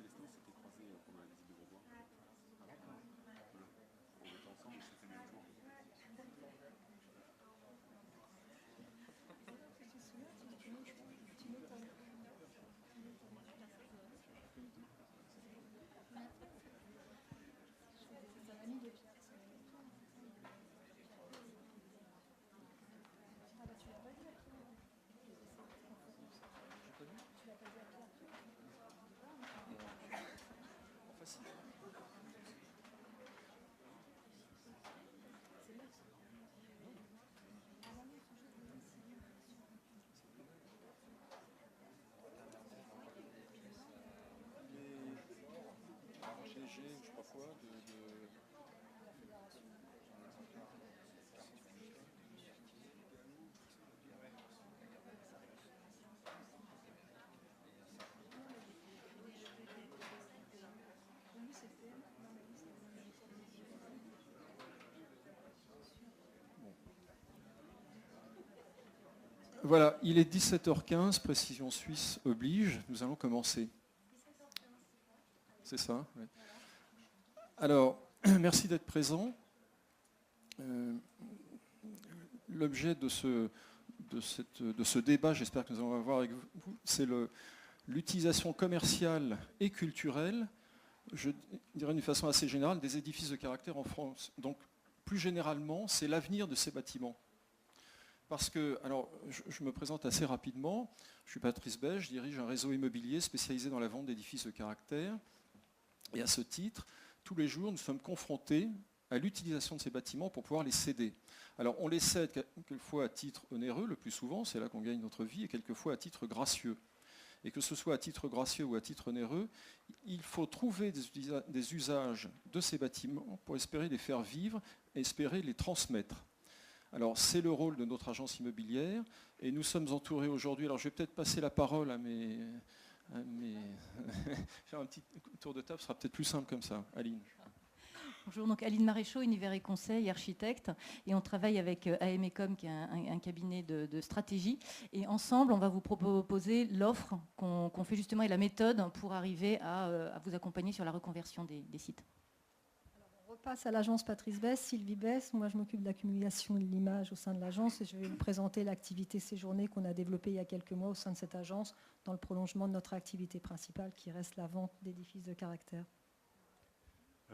Célestin, on s'était croisés pendant la visite de Grosbois. D'accord. Voilà. On était ensemble, c'était le même jour. Enfin, si. J'ai, je crois quoi, Voilà, il est 17h15, précision suisse oblige. Nous allons commencer. C'est ça, oui. Alors, merci d'être présent. L'objet de ce débat, j'espère que nous allons avoir avec vous, c'est l'utilisation commerciale et culturelle, je dirais d'une façon assez générale, des édifices de caractère en France. Donc, plus généralement, c'est l'avenir de ces bâtiments. Parce que, alors, je me présente assez rapidement. Je suis Patrice Bège, je dirige un réseau immobilier spécialisé dans la vente d'édifices de caractère. Et à ce titre, tous les jours, nous sommes confrontés à l'utilisation de ces bâtiments pour pouvoir les céder. Alors, on les cède quelquefois à titre onéreux, le plus souvent, c'est là qu'on gagne notre vie, et quelquefois à titre gracieux. Et que ce soit à titre gracieux ou à titre onéreux, il faut trouver des usages de ces bâtiments pour espérer les faire vivre et espérer les transmettre. Alors, c'est le rôle de notre agence immobilière, et nous sommes entourés aujourd'hui. Alors, je vais peut-être passer la parole à mes faire un petit tour de table, ce sera peut-être plus simple comme ça. Aline. Bonjour, donc Aline Maréchaux, Univers et Conseil, architecte, et on travaille avec AM Ecom, qui est un cabinet de stratégie, et ensemble, on va vous proposer l'offre qu'on fait justement et la méthode pour arriver à vous accompagner sur la reconversion des sites. On repasse à l'agence Patrice Besse, Sylvie Besse. Moi, je m'occupe de l'accumulation de l'image au sein de l'agence et je vais vous présenter l'activité séjournée qu'on a développée il y a quelques mois au sein de cette agence dans le prolongement de notre activité principale qui reste la vente d'édifices de caractère.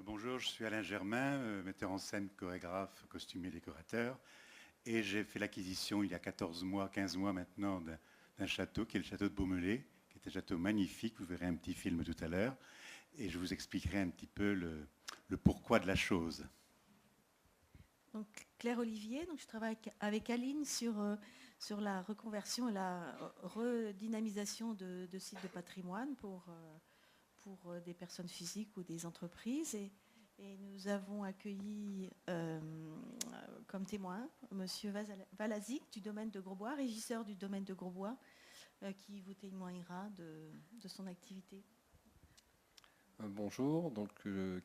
Bonjour, je suis Alain Germain, metteur en scène, chorégraphe, costumier, décorateur. Et j'ai fait l'acquisition il y a 14 mois, 15 mois maintenant d'un château qui est le château de Beaumelais, qui est un château magnifique. Vous verrez un petit film tout à l'heure. Et je vous expliquerai un petit peu le pourquoi de la chose. Donc, Claire Olivier, donc je travaille avec Aline sur la reconversion et la redynamisation de sites de patrimoine pour des personnes physiques ou des entreprises. Et nous avons accueilli comme témoin M. Valazic du domaine de Grosbois, régisseur du domaine de Grosbois, qui vous témoignera de son activité. Bonjour, donc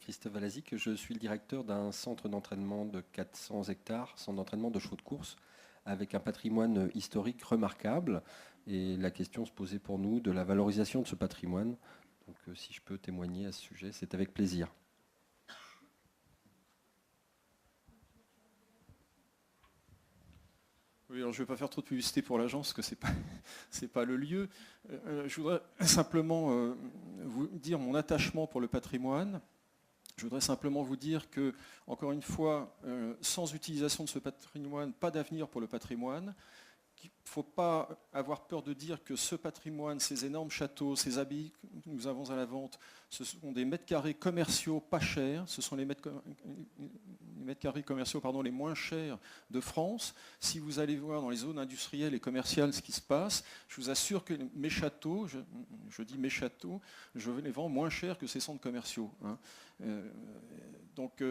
Christophe Valazic, je suis le directeur d'un centre d'entraînement de 400 hectares, centre d'entraînement de chevaux de course, avec un patrimoine historique remarquable. Et la question se posait pour nous de la valorisation de ce patrimoine. Donc si je peux témoigner à ce sujet, c'est avec plaisir. Oui, alors je ne vais pas faire trop de publicité pour l'agence, parce que ce n'est pas le lieu. Je voudrais simplement vous dire mon attachement pour le patrimoine. Je voudrais simplement vous dire que, encore une fois, sans utilisation de ce patrimoine, pas d'avenir pour le patrimoine. Il ne faut pas avoir peur de dire que ce patrimoine, ces énormes châteaux, ces abbayes que nous avons à la vente, ce sont des mètres carrés commerciaux pas chers, ce sont les mètres carrés commerciaux les moins chers de France. Si vous allez voir dans les zones industrielles et commerciales ce qui se passe, je vous assure que mes châteaux, je dis mes châteaux, je les vends moins cher que ces centres commerciaux. Donc,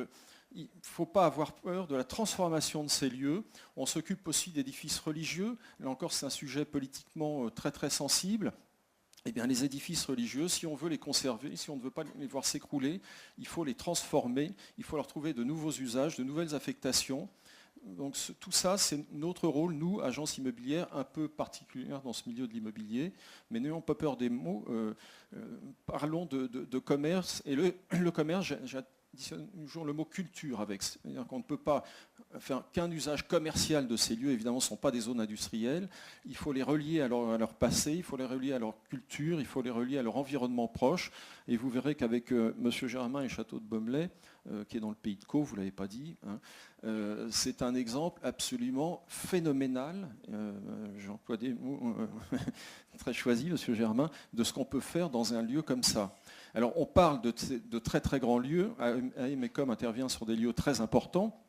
il ne faut pas avoir peur de la transformation de ces lieux. On s'occupe aussi d'édifices religieux. Là encore, c'est un sujet politiquement très très sensible. Eh bien, les édifices religieux, si on veut les conserver, si on ne veut pas les voir s'écrouler, il faut les transformer, il faut leur trouver de nouveaux usages, de nouvelles affectations. Donc tout ça, c'est notre rôle, nous, agence immobilière, un peu particulière dans ce milieu de l'immobilier, mais n'ayons pas peur des mots, parlons de commerce, et le commerce, j'additionne toujours le mot culture avec, c'est-à-dire qu'on ne peut pas faire qu'un usage commercial de ces lieux, évidemment ce ne sont pas des zones industrielles, il faut les relier à leur passé, il faut les relier à leur culture, il faut les relier à leur environnement proche, et vous verrez qu'avec M. Germain et Château de Baumelet, qui est dans le pays de Caux, vous ne l'avez pas dit, hein, c'est un exemple absolument phénoménal, j'emploie des mots très choisis, M. Germain, de ce qu'on peut faire dans un lieu comme ça. Alors on parle de très très grands lieux, AMECOM intervient sur des lieux très importants,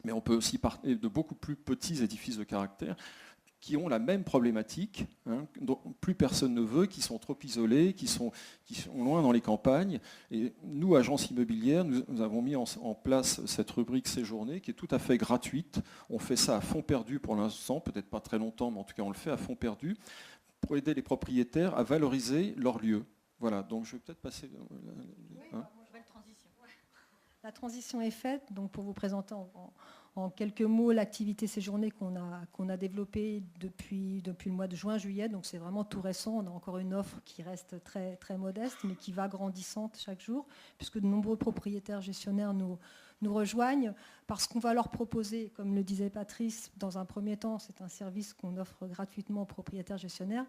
mais on peut aussi parler de beaucoup plus petits édifices de caractère qui ont la même problématique, hein, dont plus personne ne veut, qui sont trop isolés, qui sont loin dans les campagnes. Et nous, agence immobilière, nous avons mis en place cette rubrique séjournée qui est tout à fait gratuite. On fait ça à fond perdu pour l'instant, peut-être pas très longtemps, mais en tout cas on le fait à fond perdu, pour aider les propriétaires à valoriser leurs lieux. Voilà, donc je vais peut-être passer... La transition est faite, donc pour vous présenter en quelques mots l'activité séjournée qu'on a développée depuis le mois de juin-juillet, donc c'est vraiment tout récent. On a encore une offre qui reste très, très modeste, mais qui va grandissante chaque jour, puisque de nombreux propriétaires gestionnaires nous rejoignent, parce qu'on va leur proposer, comme le disait Patrice, dans un premier temps, c'est un service qu'on offre gratuitement aux propriétaires gestionnaires,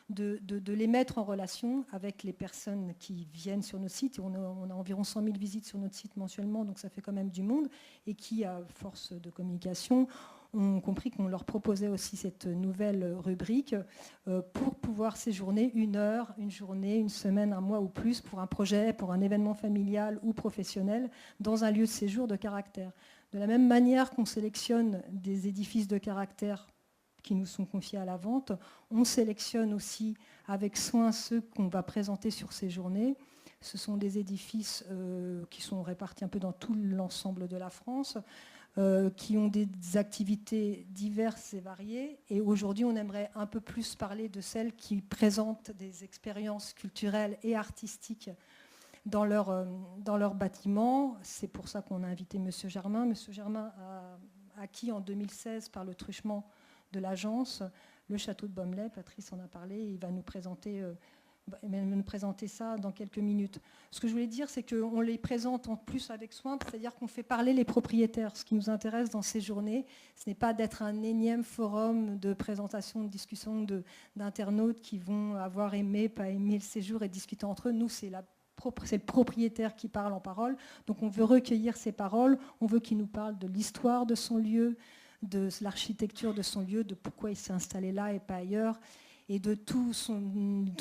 de les mettre en relation avec les personnes qui viennent sur nos sites. On a environ 100 000 visites sur notre site mensuellement, donc ça fait quand même du monde, et qui, à force de communication, ont compris qu'on leur proposait aussi cette nouvelle rubrique pour pouvoir séjourner une heure, une journée, une semaine, un mois ou plus pour un projet, pour un événement familial ou professionnel dans un lieu de séjour de caractère. De la même manière qu'on sélectionne des édifices de caractère qui nous sont confiés à la vente, on sélectionne aussi avec soin ceux qu'on va présenter sur ces journées. Ce sont des édifices qui sont répartis un peu dans tout l'ensemble de la France, qui ont des activités diverses et variées. Et aujourd'hui, on aimerait un peu plus parler de celles qui présentent des expériences culturelles et artistiques dans leur bâtiment. C'est pour ça qu'on a invité M. Germain. M. Germain a acquis en 2016 par le truchement de l'agence le château de Baumelet. Patrice en a parlé, il va nous présenter ça dans quelques minutes. Ce que je voulais dire, c'est qu'on les présente en plus avec soin, c'est-à-dire qu'on fait parler les propriétaires. Ce qui nous intéresse dans ces journées, ce n'est pas d'être un énième forum de présentation, de discussion d'internautes qui vont avoir aimé, pas aimé le séjour et discuter entre eux. Nous, c'est le propriétaire qui parle en parole. Donc on veut recueillir ces paroles, on veut qu'il nous parle de l'histoire de son lieu, de l'architecture de son lieu, de pourquoi il s'est installé là et pas ailleurs, et de tout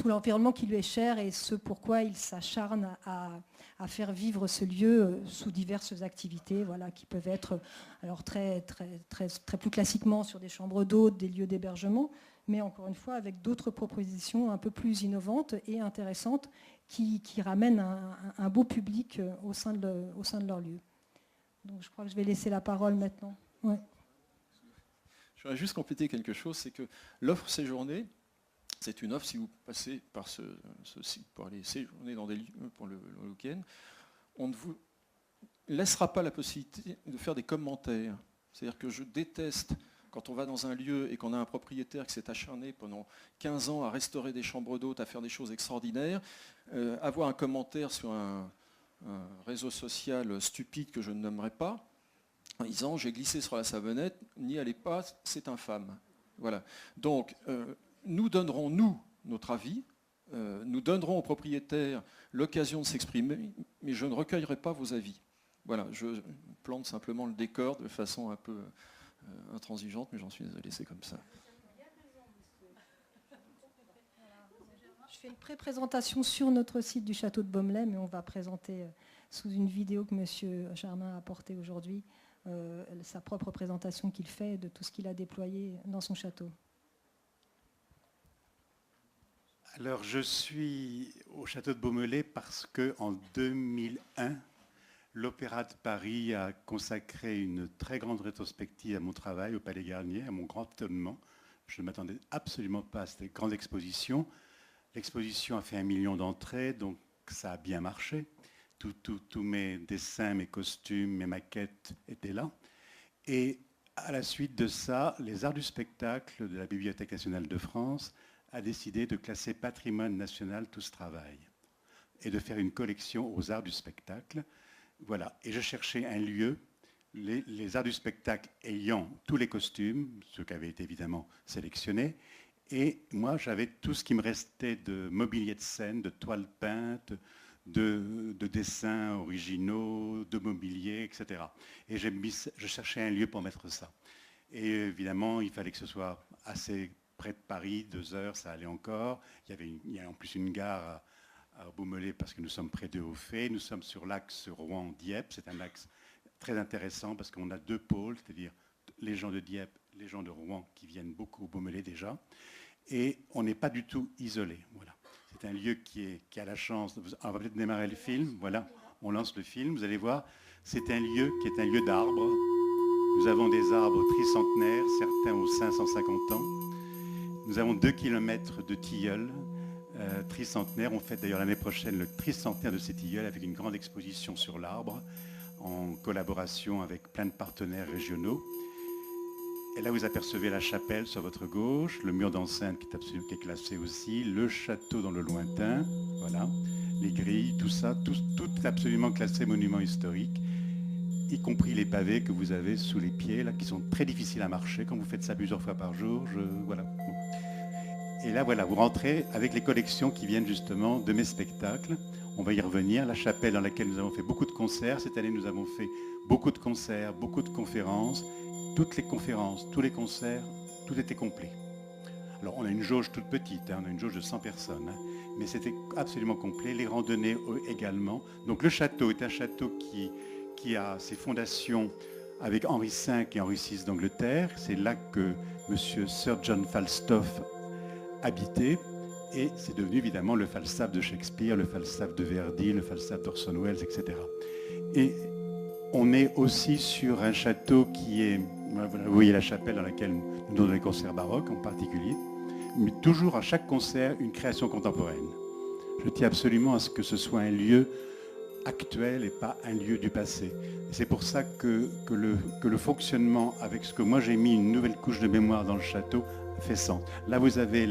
l'environnement qui lui est cher et ce pourquoi il s'acharne à faire vivre ce lieu sous diverses activités, voilà, qui peuvent être alors très plus classiquement sur des chambres d'hôtes, des lieux d'hébergement, mais encore une fois avec d'autres propositions un peu plus innovantes et intéressantes qui ramènent un beau public au sein de leur lieu. Donc je crois que je vais laisser la parole maintenant. Ouais. Je voudrais juste compléter quelque chose, c'est que l'offre séjournée, c'est une offre, si vous passez par ce site pour aller séjourner dans des lieux pour le week-end, on ne vous laissera pas la possibilité de faire des commentaires. C'est-à-dire que je déteste quand on va dans un lieu et qu'on a un propriétaire qui s'est acharné pendant 15 ans à restaurer des chambres d'hôtes, à faire des choses extraordinaires, avoir un commentaire sur un réseau social stupide que je ne nommerai pas, en disant j'ai glissé sur la savonnette, n'y allez pas, c'est infâme. Voilà. Donc nous donnerons notre avis, nous donnerons aux propriétaires l'occasion de s'exprimer, mais je ne recueillerai pas vos avis. Voilà, je plante simplement le décor de façon un peu intransigeante, mais j'en suis désolé, c'est comme ça. Je fais une pré-présentation sur notre site du château de Baumelet, mais on va présenter sous une vidéo que M. Germain a apportée aujourd'hui sa propre présentation qu'il fait de tout ce qu'il a déployé dans son château. Alors, je suis au château de Baumelet parce qu'en 2001, l'Opéra de Paris a consacré une très grande rétrospective à mon travail au Palais Garnier, à mon grand étonnement. Je ne m'attendais absolument pas à cette grande exposition. L'exposition a fait 1 million d'entrées, donc ça a bien marché. Tous mes dessins, mes costumes, mes maquettes étaient là. Et À la suite de ça, les arts du spectacle de la Bibliothèque nationale de France a décidé de classer patrimoine national tout ce travail et de faire une collection aux arts du spectacle. Voilà. Et je cherchais un lieu, les arts du spectacle ayant tous les costumes, ceux qui avaient été évidemment sélectionnés, et moi j'avais tout ce qui me restait de mobilier de scène, de toiles peintes, de dessins originaux, de mobilier, etc. Et je cherchais un lieu pour mettre ça. Et évidemment, il fallait que ce soit assez près de Paris, 2 heures, ça allait encore. Il y a en plus une gare à Beaumelais parce que nous sommes près de Haut-Fait. Nous sommes sur l'axe Rouen-Dieppe. C'est un axe très intéressant parce qu'on a 2 pôles, c'est-à-dire les gens de Dieppe, les gens de Rouen qui viennent beaucoup au Beaumelais déjà. Et on n'est pas du tout isolé. Voilà. C'est un lieu qui a la chance... On va peut-être démarrer le film. Voilà, on lance le film. Vous allez voir, c'est un lieu qui est un lieu d'arbres. Nous avons des arbres tricentenaires, certains ont 550 ans. Nous avons 2 kilomètres de tilleuls tricentenaires. On fête d'ailleurs l'année prochaine le tricentenaire de ces tilleuls avec une grande exposition sur l'arbre en collaboration avec plein de partenaires régionaux. Et là, vous apercevez la chapelle sur votre gauche, le mur d'enceinte qui est classé aussi, le château dans le lointain, voilà, les grilles, tout ça, tout est absolument classé monument historique, y compris les pavés que vous avez sous les pieds, là, qui sont très difficiles à marcher. Quand vous faites ça plusieurs fois par jour, voilà. Et là, voilà, vous rentrez avec les collections qui viennent justement de mes spectacles. On va y revenir. La chapelle dans laquelle nous avons fait beaucoup de concerts. Cette année, nous avons fait beaucoup de concerts, beaucoup de conférences. Toutes les conférences, tous les concerts, tout était complet. Alors, on a une jauge toute petite, hein, on a une jauge de 100 personnes, hein, mais c'était absolument complet. Les randonnées également. Donc, le château est un château qui a ses fondations avec Henri V et Henri VI d'Angleterre. C'est là que M. Sir John Falstaff habitait. Et c'est devenu évidemment le Falstaff de Shakespeare, le Falstaff de Verdi, le Falstaff d'Orson Welles, etc. Et on est aussi sur un château qui est... Vous voyez la chapelle dans laquelle nous donnons les concerts baroques en particulier, mais toujours à chaque concert une création contemporaine. Je tiens absolument à ce que ce soit un lieu actuel et pas un lieu du passé. Et c'est pour ça que le fonctionnement avec ce que moi j'ai mis une nouvelle couche de mémoire dans le château fait sens. Là vous avez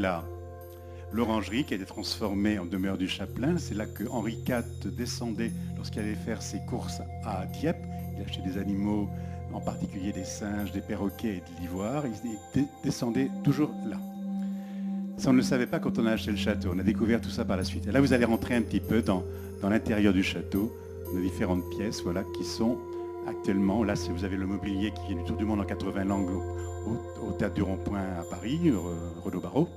l'orangerie qui a été transformée en demeure du chapelain. C'est là que Henri IV descendait lorsqu'il allait faire ses courses à Dieppe. Il achetait des animaux, en particulier des singes, des perroquets et de l'ivoire. Il descendait toujours là. Ça, on ne le savait pas quand on a acheté le château. On a découvert tout ça par la suite. Et là, vous allez rentrer un petit peu dans l'intérieur du château, dans différentes pièces, voilà, qui sont actuellement... Là, vous avez le mobilier qui vient du Tour du Monde en 80 langues au Théâtre du Rond-Point à Paris, Renaud Barreau.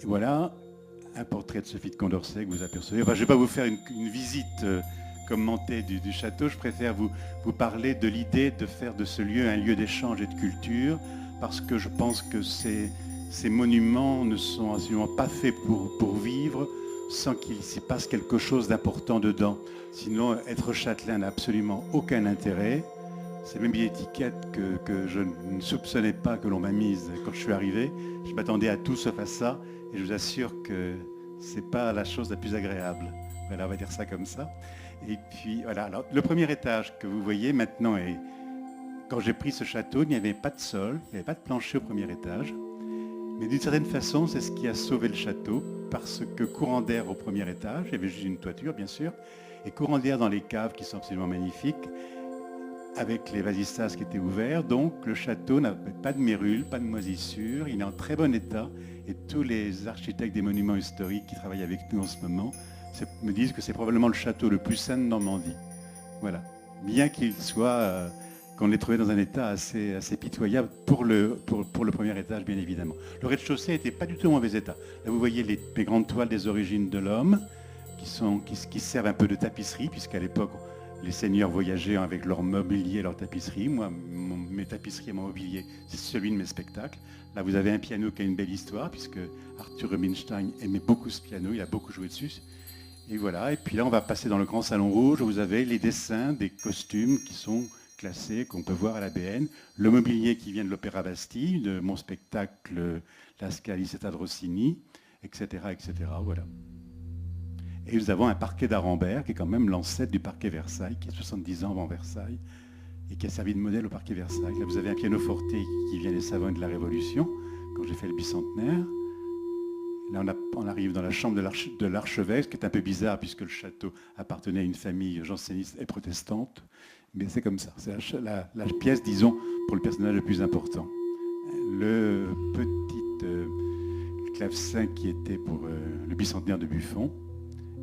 Et voilà, un portrait de Sophie de Condorcet que vous apercevez. Enfin, je ne vais pas vous faire une visite commentée du château. Je préfère vous parler de l'idée de faire de ce lieu un lieu d'échange et de culture, parce que je pense que ces monuments ne sont absolument pas faits pour vivre sans qu'il s'y passe quelque chose d'important dedans. Sinon, être châtelain n'a absolument aucun intérêt. C'est même une étiquette que je ne soupçonnais pas que l'on m'a mise quand je suis arrivé. Je m'attendais à tout sauf à ça. Et je vous assure que ce n'est pas la chose la plus agréable. Voilà, on va dire ça comme ça. Et puis, voilà. Alors, le premier étage que vous voyez maintenant, quand j'ai pris ce château, il n'y avait pas de sol, il n'y avait pas de plancher au premier étage. Mais d'une certaine façon, c'est ce qui a sauvé le château, parce que courant d'air au premier étage, il y avait juste une toiture, bien sûr, et courant d'air dans les caves qui sont absolument magnifiques, avec les vasistas qui étaient ouverts. Donc, le château n'avait pas de mérules, pas de moisissures, il est en très bon état. Et tous les architectes des monuments historiques qui travaillent avec nous en ce moment me disent que c'est probablement le château le plus sain de Normandie. Voilà. Bien qu'il soit, qu'on l'ait trouvé dans un état assez pitoyable pour le premier étage, bien évidemment. Le rez-de-chaussée n'était pas du tout en mauvais état. Là, vous voyez les grandes toiles des origines de l'homme qui servent un peu de tapisserie, puisqu'à l'époque, les seigneurs voyageaient avec leur mobilier, leur tapisserie. Moi, mes tapisseries et mon mobilier, c'est celui de mes spectacles. Là, vous avez un piano qui a une belle histoire, puisque Arthur Rubinstein aimait beaucoup ce piano, il a beaucoup joué dessus. Et voilà, et puis là, on va passer dans le grand salon rouge, où vous avez les dessins des costumes qui sont classés, qu'on peut voir à la BN. Le mobilier qui vient de l'Opéra Bastille, de mon spectacle La Scalicetta de Rossini, etc., etc. Voilà. Et nous avons un parquet d'Arambert, qui est quand même l'ancêtre du parquet Versailles, qui est 70 ans avant Versailles. et qui a servi de modèle au Parquet Versailles. Là, vous avez un pianoforte qui vient des Savoie de la Révolution, quand j'ai fait le bicentenaire. Là, on arrive dans la chambre de l'archevêque, ce qui est un peu bizarre puisque le château appartenait à une famille janséniste et protestante. Mais c'est comme ça. C'est la pièce, disons, pour le personnage le plus important. Le petit clavecin qui était pour le bicentenaire de Buffon.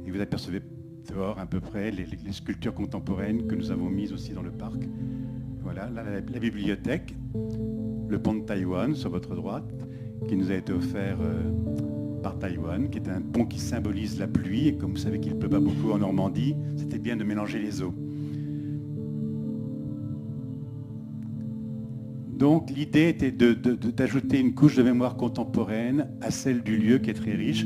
Et vous apercevez dehors à peu près les sculptures contemporaines que nous avons mises aussi dans le parc. Voilà, là, la bibliothèque, le pont de Taïwan sur votre droite, qui nous a été offert par Taïwan, qui est un pont qui symbolise la pluie. Et comme vous savez qu'il ne pleut pas beaucoup en Normandie, c'était bien de mélanger les eaux. Donc l'idée était d'ajouter une couche de mémoire contemporaine à celle du lieu qui est très riche.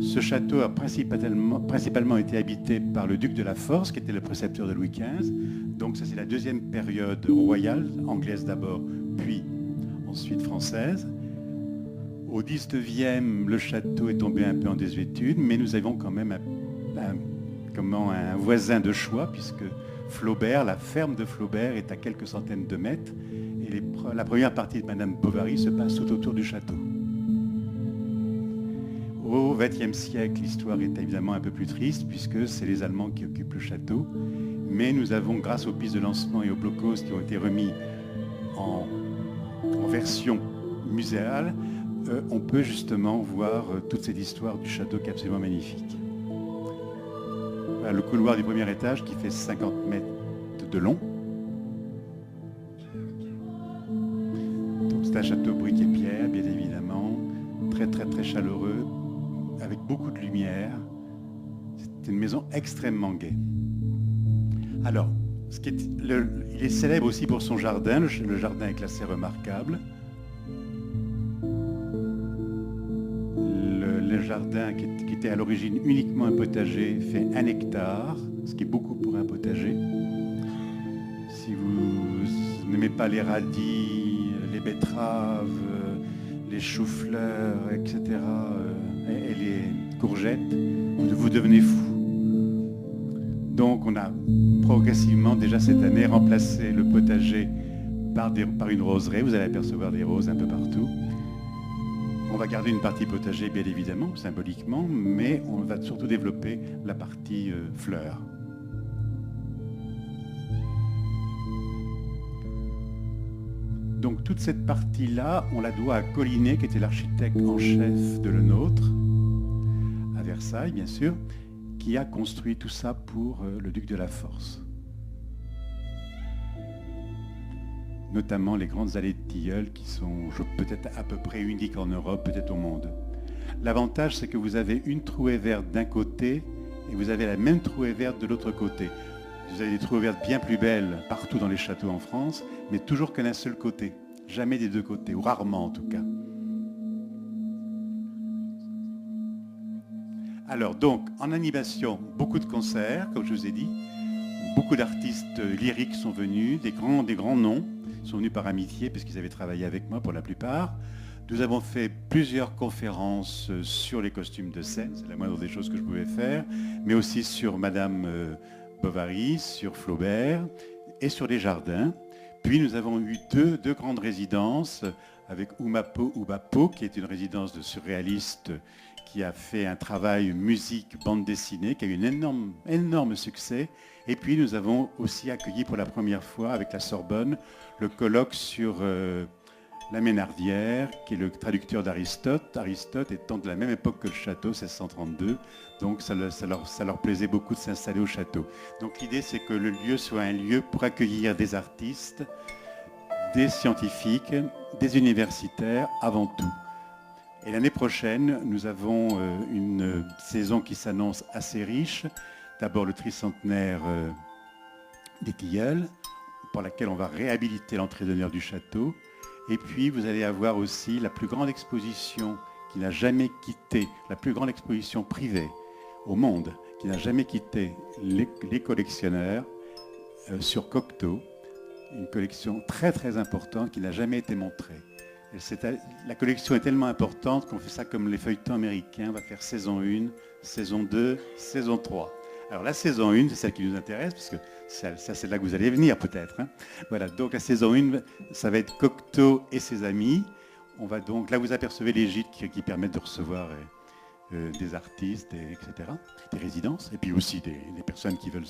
Ce château a principalement été habité par le duc de la Force, qui était le précepteur de Louis XV. Donc ça c'est la deuxième période royale, anglaise d'abord, puis ensuite française. Au XIXe, le château est tombé un peu en désuétude, mais nous avons quand même un voisin de choix, puisque Flaubert, la ferme de Flaubert est à quelques centaines de mètres, et la première partie de Madame Bovary se passe tout autour du château. Au XXe siècle, l'histoire est évidemment un peu plus triste, puisque c'est les Allemands qui occupent le château, mais nous avons, grâce aux pistes de lancement et aux blocos qui ont été remis en version muséale, on peut justement voir toute cette histoire du château qui est absolument magnifique. Voilà, le couloir du premier étage qui fait 50 mètres de long. Donc c'est un château briques et pierre, bien évidemment, très très très chaleureux, avec beaucoup de lumière. C'est une maison extrêmement gaie. Alors, il est célèbre aussi pour son jardin. Le jardin est classé remarquable. Le jardin, qui était à l'origine uniquement un potager, fait 1 hectare, ce qui est beaucoup pour un potager. Si vous n'aimez pas les radis, les betteraves, les choux-fleurs, etc., et les courgettes, vous devenez fou. Donc on a progressivement, déjà cette année, remplacé le potager par une roseraie. Vous allez apercevoir des roses un peu partout. On va garder une partie potager, bien évidemment, symboliquement, mais on va surtout développer la partie fleurs. Donc toute cette partie-là, on la doit à Collinet, qui était l'architecte en chef de Le Nôtre, à Versailles, bien sûr, qui a construit tout ça pour le duc de la Force. Notamment les grandes allées de tilleuls qui sont peut-être à peu près uniques en Europe, peut-être au monde. L'avantage, c'est que vous avez une trouée verte d'un côté et vous avez la même trouée verte de l'autre côté. Vous avez des trouées vertes bien plus belles partout dans les châteaux en France, mais toujours que d'un seul côté, jamais des deux côtés, ou rarement en tout cas. Alors donc, en animation, beaucoup de concerts, comme je vous ai dit, beaucoup d'artistes lyriques sont venus, des grands noms, sont venus par amitié, puisqu'ils avaient travaillé avec moi pour la plupart. Nous avons fait plusieurs conférences sur les costumes de scène, c'est la moindre des choses que je pouvais faire, mais aussi sur Madame Bovary, sur Flaubert et sur les jardins. Puis nous avons eu deux grandes résidences avec Oumapo Oubapo, qui est une résidence de surréaliste qui a fait un travail musique, bande dessinée, qui a eu un énorme succès. Et puis nous avons aussi accueilli pour la première fois avec la Sorbonne le colloque sur la Ménardière, qui est le traducteur d'Aristote, Aristote étant de la même époque que le château, 1632, donc ça leur plaisait beaucoup de s'installer au château. Donc l'idée, c'est que le lieu soit un lieu pour accueillir des artistes, des scientifiques, des universitaires avant tout. Et l'année prochaine, nous avons une saison qui s'annonce assez riche. D'abord le tricentenaire des Tilleuls, pour laquelle on va réhabiliter l'entrée d'honneur du château. Et puis vous allez avoir aussi la plus grande exposition qui n'a jamais quitté, la plus grande exposition privée au monde, qui n'a jamais quitté les collectionneurs sur Cocteau, une collection très très importante qui n'a jamais été montrée. La collection est tellement importante qu'on fait ça comme les feuilletons américains, on va faire saison 1, saison 2, saison 3. Alors la saison 1, c'est celle qui nous intéresse, parce que ça c'est là que vous allez venir peut-être. Hein. Voilà, donc la saison 1, ça va être Cocteau et ses amis. On va donc, là vous apercevez les gîtes qui permettent de recevoir des artistes, etc., des résidences, et puis aussi des personnes qui veulent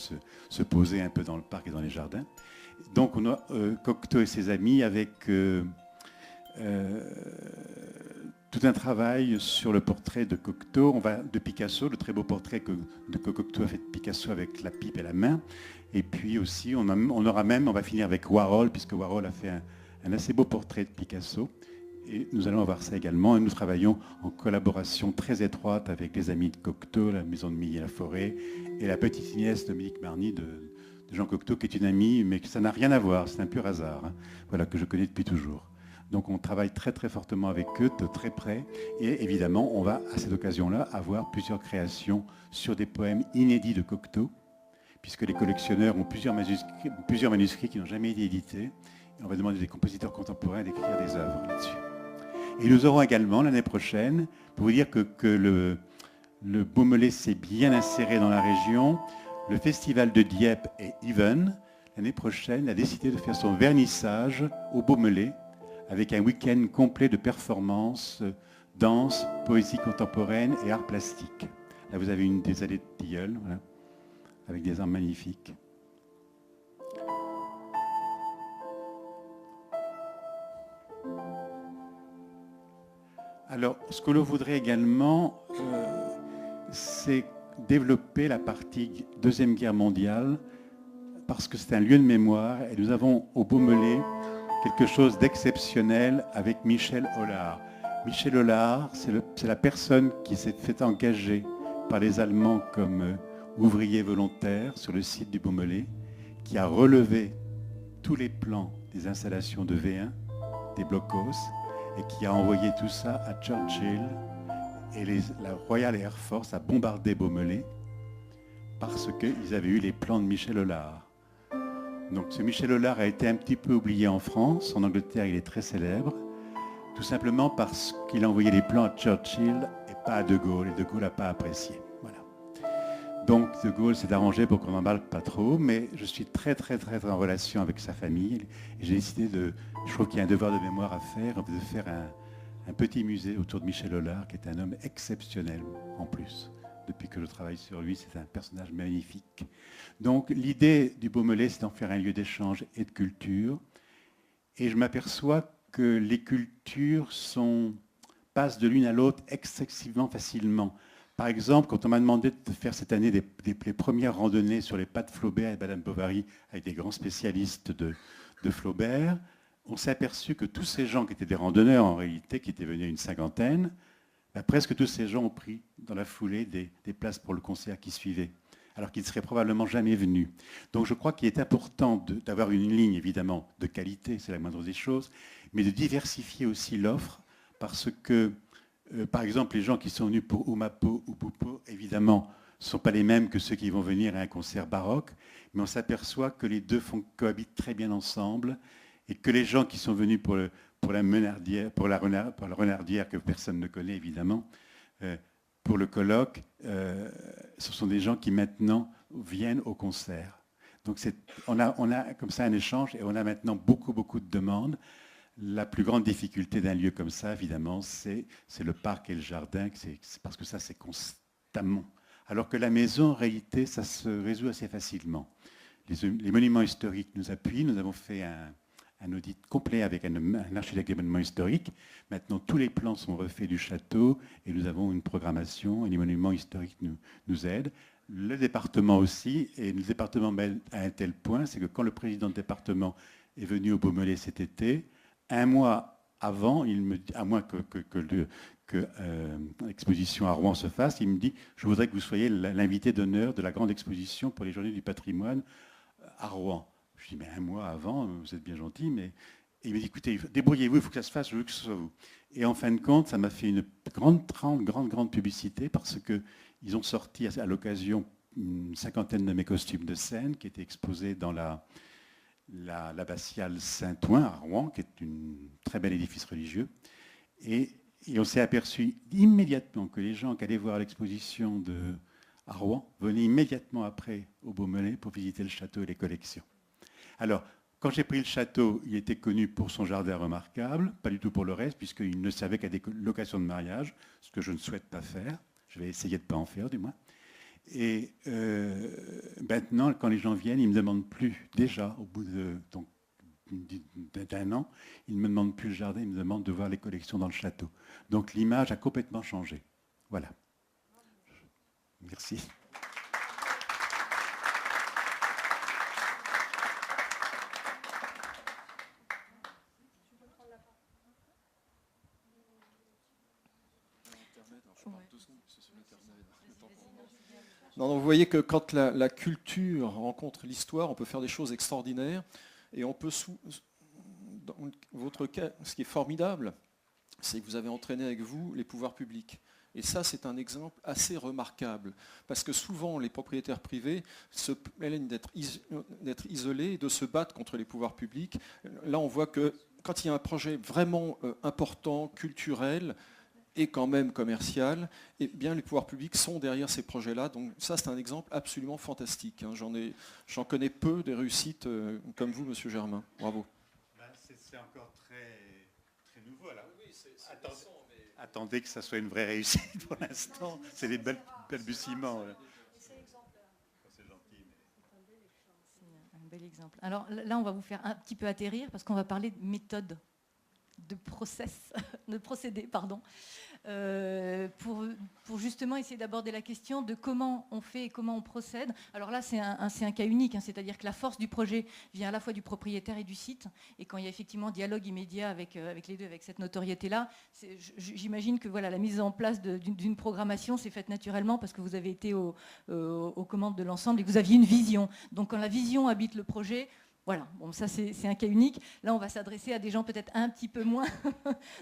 se poser un peu dans le parc et dans les jardins. Donc on a Cocteau et ses amis avec tout un travail sur le portrait de Cocteau, de Picasso, le très beau portrait que Cocteau a fait de Picasso avec la pipe et la main. Et puis aussi, on va finir avec Warhol, puisque Warhol a fait un assez beau portrait de Picasso. Et nous allons avoir ça également. Et nous travaillons en collaboration très étroite avec les amis de Cocteau, la maison de Milly-la-Forêt, et la petite nièce Dominique Marny de Jean Cocteau, qui est une amie, mais que ça n'a rien à voir, c'est un pur hasard, hein, voilà, que je connais depuis toujours. Donc on travaille très très fortement avec eux, de très près, et évidemment on va à cette occasion-là avoir plusieurs créations sur des poèmes inédits de Cocteau, puisque les collectionneurs ont plusieurs manuscrits qui n'ont jamais été édités, et on va demander des compositeurs contemporains d'écrire des œuvres là-dessus. Et nous aurons également l'année prochaine, pour vous dire que le Beaumelet s'est bien inséré dans la région, le festival de Dieppe et Yvennes, l'année prochaine, a décidé de faire son vernissage au Beaumelet, avec un week-end complet de performances, danse, poésie contemporaine et arts plastiques. Là, vous avez une des allées de Tilleul, voilà, avec des arts magnifiques. Alors, ce que l'on voudrait également, c'est développer la partie Deuxième Guerre mondiale, parce que c'est un lieu de mémoire, et nous avons au Beaumelet quelque chose d'exceptionnel avec Michel Hollard. Michel Hollard, c'est la personne qui s'est fait engager par les Allemands comme ouvrier volontaire sur le site du Beaumelet, qui a relevé tous les plans des installations de V1, des blocos, et qui a envoyé tout ça à Churchill. Et la Royal Air Force a bombardé Beaumelet parce qu'ils avaient eu les plans de Michel Hollard. Donc ce Michel Hollard a été un petit peu oublié en France. En Angleterre, il est très célèbre, tout simplement parce qu'il a envoyé les plans à Churchill et pas à De Gaulle. Et De Gaulle n'a pas apprécié. Voilà. Donc De Gaulle s'est arrangé pour qu'on n'en parle pas trop, mais je suis très très très en relation avec sa famille. Et j'ai décidé je trouve qu'il y a un devoir de mémoire à faire, de faire un petit musée autour de Michel Hollard, qui est un homme exceptionnel en plus. Depuis que je travaille sur lui, c'est un personnage magnifique. Donc l'idée du Beaumelet, c'est d'en faire un lieu d'échange et de culture. Et je m'aperçois que les cultures passent de l'une à l'autre excessivement facilement. Par exemple, quand on m'a demandé de faire cette année les premières randonnées sur les pas de Flaubert et Madame Bovary avec des grands spécialistes de Flaubert, on s'est aperçu que tous ces gens qui étaient des randonneurs en réalité, qui étaient venus à une cinquantaine, presque tous ces gens ont pris dans la foulée des places pour le concert qui suivait, alors qu'ils ne seraient probablement jamais venus. Donc je crois qu'il est important d'avoir une ligne, évidemment, de qualité, c'est la moindre des choses, mais de diversifier aussi l'offre, parce que, par exemple, les gens qui sont venus pour Oumapo ou Poupo, évidemment, ne sont pas les mêmes que ceux qui vont venir à un concert baroque, mais on s'aperçoit que les deux cohabitent très bien ensemble, et que les gens qui sont venus pour la renardière que personne ne connaît évidemment, pour le colloque, ce sont des gens qui maintenant viennent au concert. Donc on a comme ça un échange et on a maintenant beaucoup de demandes. La plus grande difficulté d'un lieu comme ça, évidemment, c'est le parc et le jardin, parce que ça c'est constamment. Alors que la maison, en réalité, ça se résout assez facilement. Les monuments historiques nous appuient, nous avons fait un audit complet avec un architecte des monuments historiques. Maintenant, tous les plans sont refaits du château et nous avons une programmation et les monuments historiques nous aident. Le département aussi, et le département m'aide à un tel point, c'est que quand le président de département est venu au Beaumelet cet été, un mois avant, à moins que l'exposition à Rouen se fasse, il me dit « Je voudrais que vous soyez l'invité d'honneur de la grande exposition pour les Journées du patrimoine à Rouen ». Je dis, mais un mois avant, vous êtes bien gentil, mais... Et il me dit, écoutez, débrouillez-vous, il faut que ça se fasse, je veux que ce soit vous. Et en fin de compte, ça m'a fait une grande publicité, parce qu'ils ont sorti à l'occasion une cinquantaine de mes costumes de scène, qui étaient exposés dans l'abbatiale Saint-Ouen à Rouen, qui est un très bel édifice religieux. Et on s'est aperçu immédiatement que les gens qui allaient voir l'exposition à Rouen, venez immédiatement après au Beaumelet pour visiter le château et les collections. Alors, quand j'ai pris le château, il était connu pour son jardin remarquable, pas du tout pour le reste, puisqu'il ne servait qu'à des locations de mariage, ce que je ne souhaite pas faire. Je vais essayer de ne pas en faire, du moins. Et maintenant, quand les gens viennent, ils ne me demandent plus, déjà, au bout d'un an, ils ne me demandent plus le jardin, ils me demandent de voir les collections dans le château. Donc l'image a complètement changé. Voilà. Merci. Non, vous voyez que quand la culture rencontre l'histoire, on peut faire des choses extraordinaires. Et on peut, dans votre cas, ce qui est formidable, c'est que vous avez entraîné avec vous les pouvoirs publics. Et ça, c'est un exemple assez remarquable. Parce que souvent, les propriétaires privés se plaignent d'être isolés et de se battre contre les pouvoirs publics. Là, on voit que quand il y a un projet vraiment important, culturel, et quand même commercial, eh bien les pouvoirs publics sont derrière ces projets-là. Donc ça, c'est un exemple absolument fantastique. J'en connais peu des réussites comme vous, Monsieur Germain. Bravo. C'est encore très nouveau. Alors. Attendez que ça soit une vraie réussite pour l'instant. C'est des balbutiements. C'est gentil. C'est un bel exemple. Alors là, on va vous faire un petit peu atterrir parce qu'on va parler de méthode, de procédé, pardon, pour justement essayer d'aborder la question de comment on fait et comment on procède. Alors là, c'est un cas unique, hein, c'est-à-dire que la force du projet vient à la fois du propriétaire et du site, et quand il y a effectivement dialogue immédiat avec les deux, avec cette notoriété-là, j'imagine que voilà, la mise en place d'une programmation s'est faite naturellement parce que vous avez été aux commandes de l'ensemble et que vous aviez une vision. Donc quand la vision habite le projet, voilà, bon, ça c'est un cas unique. Là, on va s'adresser à des gens peut-être un petit peu moins,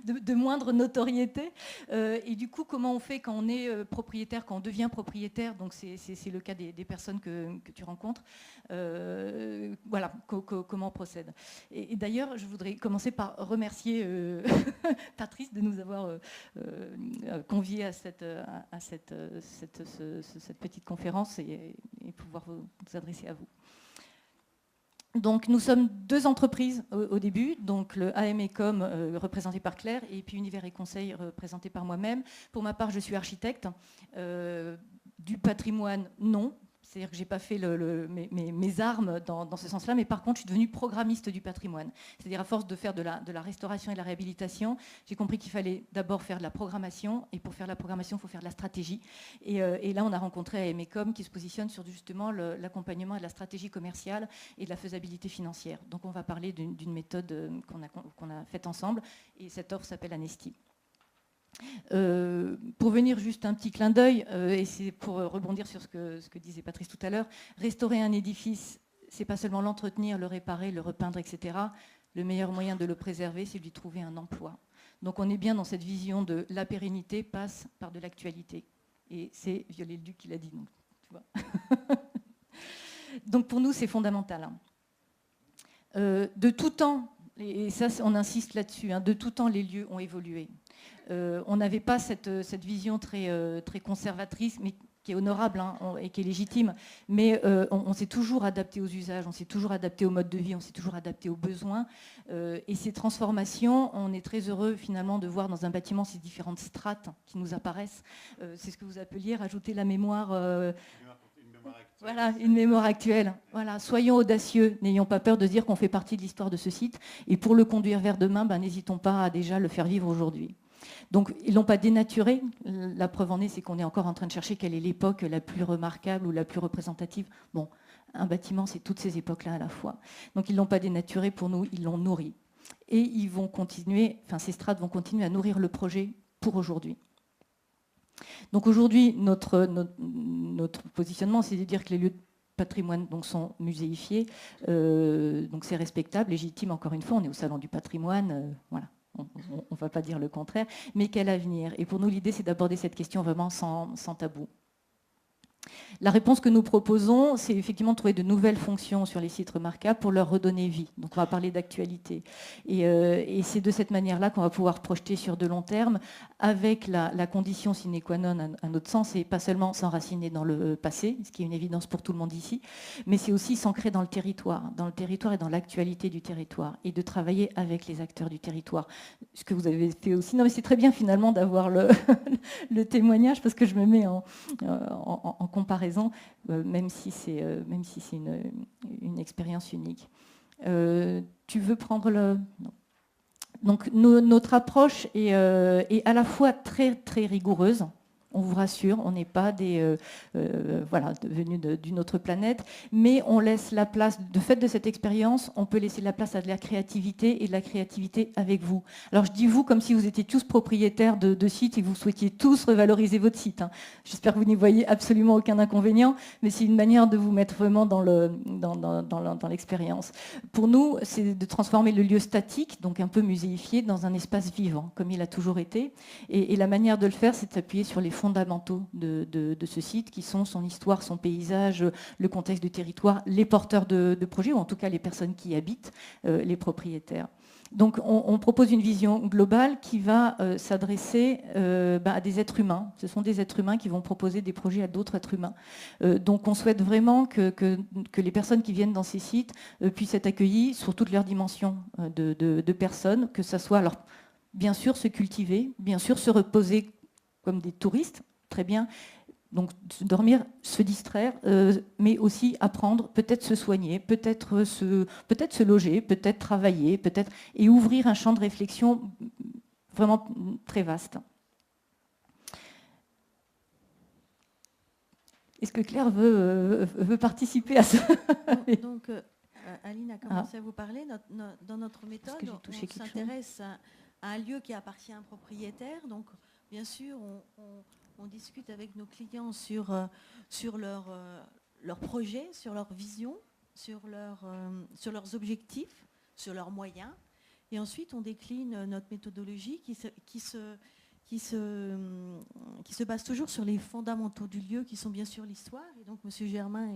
de moindre notoriété. Et du coup, comment on fait quand on est propriétaire, quand on devient propriétaire, donc c'est le cas des personnes que tu rencontres. Voilà, comment on procède. Et d'ailleurs, je voudrais commencer par remercier Patrice de nous avoir conviés à cette petite conférence et pouvoir vous adresser à vous. Donc nous sommes deux entreprises au début, donc le AM&Com représenté par Claire et puis Univers et Conseil représenté par moi-même. Pour ma part, je suis architecte. Du patrimoine, non. C'est-à-dire que je n'ai pas fait mes armes dans ce sens-là, mais par contre, je suis devenue programmiste du patrimoine. C'est-à-dire à force de faire de la restauration et de la réhabilitation, j'ai compris qu'il fallait d'abord faire de la programmation, et pour faire la programmation, il faut faire de la stratégie. Et là, on a rencontré AM&Com qui se positionne sur justement l'accompagnement et de la stratégie commerciale et de la faisabilité financière. Donc on va parler d'une méthode qu'on a faite ensemble, et cette offre s'appelle Anesti. Pour venir juste un petit clin d'œil, et c'est pour rebondir sur ce que disait Patrice tout à l'heure, restaurer un édifice, c'est pas seulement l'entretenir, le réparer, le repeindre, etc. Le meilleur moyen de le préserver, c'est de lui trouver un emploi. Donc on est bien dans cette vision de la pérennité passe par de l'actualité. Et c'est Viollet-le-Duc qui l'a dit. Donc, tu vois. Donc pour nous, c'est fondamental. De tout temps, et ça on insiste là-dessus, de tout temps les lieux ont évolué. On n'avait pas cette vision très conservatrice, mais qui est honorable et qui est légitime, mais on s'est toujours adapté aux usages, on s'est toujours adapté au mode de vie, on s'est toujours adapté aux besoins. Et ces transformations, on est très heureux finalement de voir dans un bâtiment ces différentes strates qui nous apparaissent. C'est ce que vous appeliez rajouter la mémoire. Voilà, une mémoire actuelle. Voilà, soyons audacieux, n'ayons pas peur de dire qu'on fait partie de l'histoire de ce site. Et pour le conduire vers demain, n'hésitons pas à déjà le faire vivre aujourd'hui. Donc, ils ne l'ont pas dénaturé. La preuve en est, c'est qu'on est encore en train de chercher quelle est l'époque la plus remarquable ou la plus représentative. Bon, un bâtiment, c'est toutes ces époques-là à la fois. Donc, ils ne l'ont pas dénaturé pour nous, ils l'ont nourri. Et ils vont continuer, ces strates vont continuer à nourrir le projet pour aujourd'hui. Donc aujourd'hui, notre positionnement, c'est de dire que les lieux de patrimoine sont muséifiés, donc c'est respectable, légitime, encore une fois, on est au Salon du patrimoine, voilà. On ne va pas dire le contraire, mais quel avenir? Et pour nous, l'idée, c'est d'aborder cette question vraiment sans tabou. La réponse que nous proposons, c'est effectivement de trouver de nouvelles fonctions sur les sites remarquables pour leur redonner vie. Donc on va parler d'actualité. Et c'est de cette manière-là qu'on va pouvoir projeter sur de long terme, avec la condition sine qua non, à notre sens, et pas seulement s'enraciner dans le passé, ce qui est une évidence pour tout le monde ici, mais c'est aussi s'ancrer dans le territoire et dans l'actualité du territoire, et de travailler avec les acteurs du territoire. Ce que vous avez fait aussi. Non mais c'est très bien finalement d'avoir le témoignage, parce que je me mets en comparaison, même si c'est une expérience unique. Tu veux prendre le... Non. Donc notre approche est à la fois très, très rigoureuse. On vous rassure, on n'est pas venus d'une autre planète, mais on laisse la place, de fait de cette expérience, on peut laisser la place à de la créativité, et de la créativité avec vous. Alors je dis vous comme si vous étiez tous propriétaires de sites et que vous souhaitiez tous revaloriser votre site. Hein. J'espère que vous n'y voyez absolument aucun inconvénient, mais c'est une manière de vous mettre vraiment dans l'expérience. Pour nous, c'est de transformer le lieu statique, donc un peu muséifié, dans un espace vivant, comme il a toujours été. Et la manière de le faire, c'est de s'appuyer sur les fondamentaux de ce site, qui sont son histoire, son paysage, le contexte du territoire, les porteurs de projets, ou en tout cas les personnes qui y habitent, les propriétaires. Donc on propose une vision globale qui va s'adresser à des êtres humains. Ce sont des êtres humains qui vont proposer des projets à d'autres êtres humains. Donc on souhaite vraiment que les personnes qui viennent dans ces sites puissent être accueillies sur toutes leurs dimensions de personnes, que ça soit, alors bien sûr se cultiver, bien sûr se reposer comme des touristes, très bien, donc dormir, se distraire, mais aussi apprendre, peut-être se soigner, peut-être se loger, peut-être travailler, et ouvrir un champ de réflexion vraiment très vaste. Est-ce que Claire veut participer à ça? Donc, Aline a commencé à vous parler. Dans notre méthode, on s'intéresse à un lieu qui appartient à un propriétaire. Donc, bien sûr, on discute avec nos clients sur leurs projets, sur leur vision, sur leurs objectifs, sur leurs moyens. Et ensuite, on décline notre méthodologie qui se base toujours sur les fondamentaux du lieu, qui sont bien sûr l'histoire. Et donc, M. Germain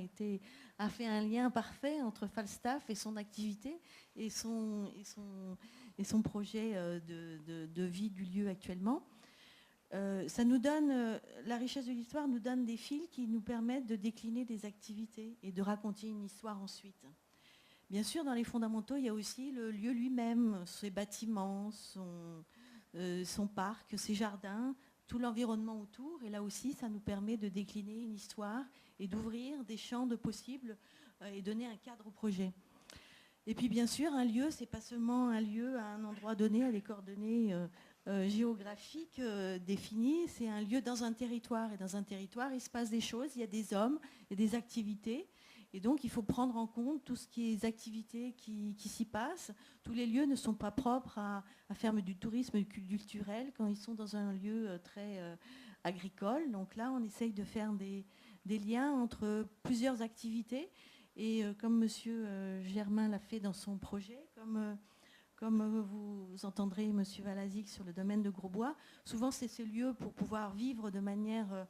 a fait un lien parfait entre Falstaff et son activité et son projet de vie du lieu actuellement. Ça nous donne, la richesse de l'histoire nous donne des fils qui nous permettent de décliner des activités et de raconter une histoire ensuite. Bien sûr, dans les fondamentaux, il y a aussi le lieu lui-même, ses bâtiments, son parc, ses jardins, tout l'environnement autour. Et là aussi, ça nous permet de décliner une histoire et d'ouvrir des champs de possibles et donner un cadre au projet. Et puis bien sûr, un lieu, c'est pas seulement un lieu à un endroit donné, à des coordonnées géographiques définies, c'est un lieu dans un territoire. Et dans un territoire, il se passe des choses, il y a des hommes, il y a des activités. Et donc, il faut prendre en compte tout ce qui est activités qui s'y passent. Tous les lieux ne sont pas propres à faire du tourisme culturel quand ils sont dans un lieu très agricole. Donc là, on essaye de faire des liens entre plusieurs activités. Et comme M. Germain l'a fait dans son projet, comme vous entendrez M. Valazic sur le domaine de Grosbois, souvent c'est ce lieu pour pouvoir vivre de manière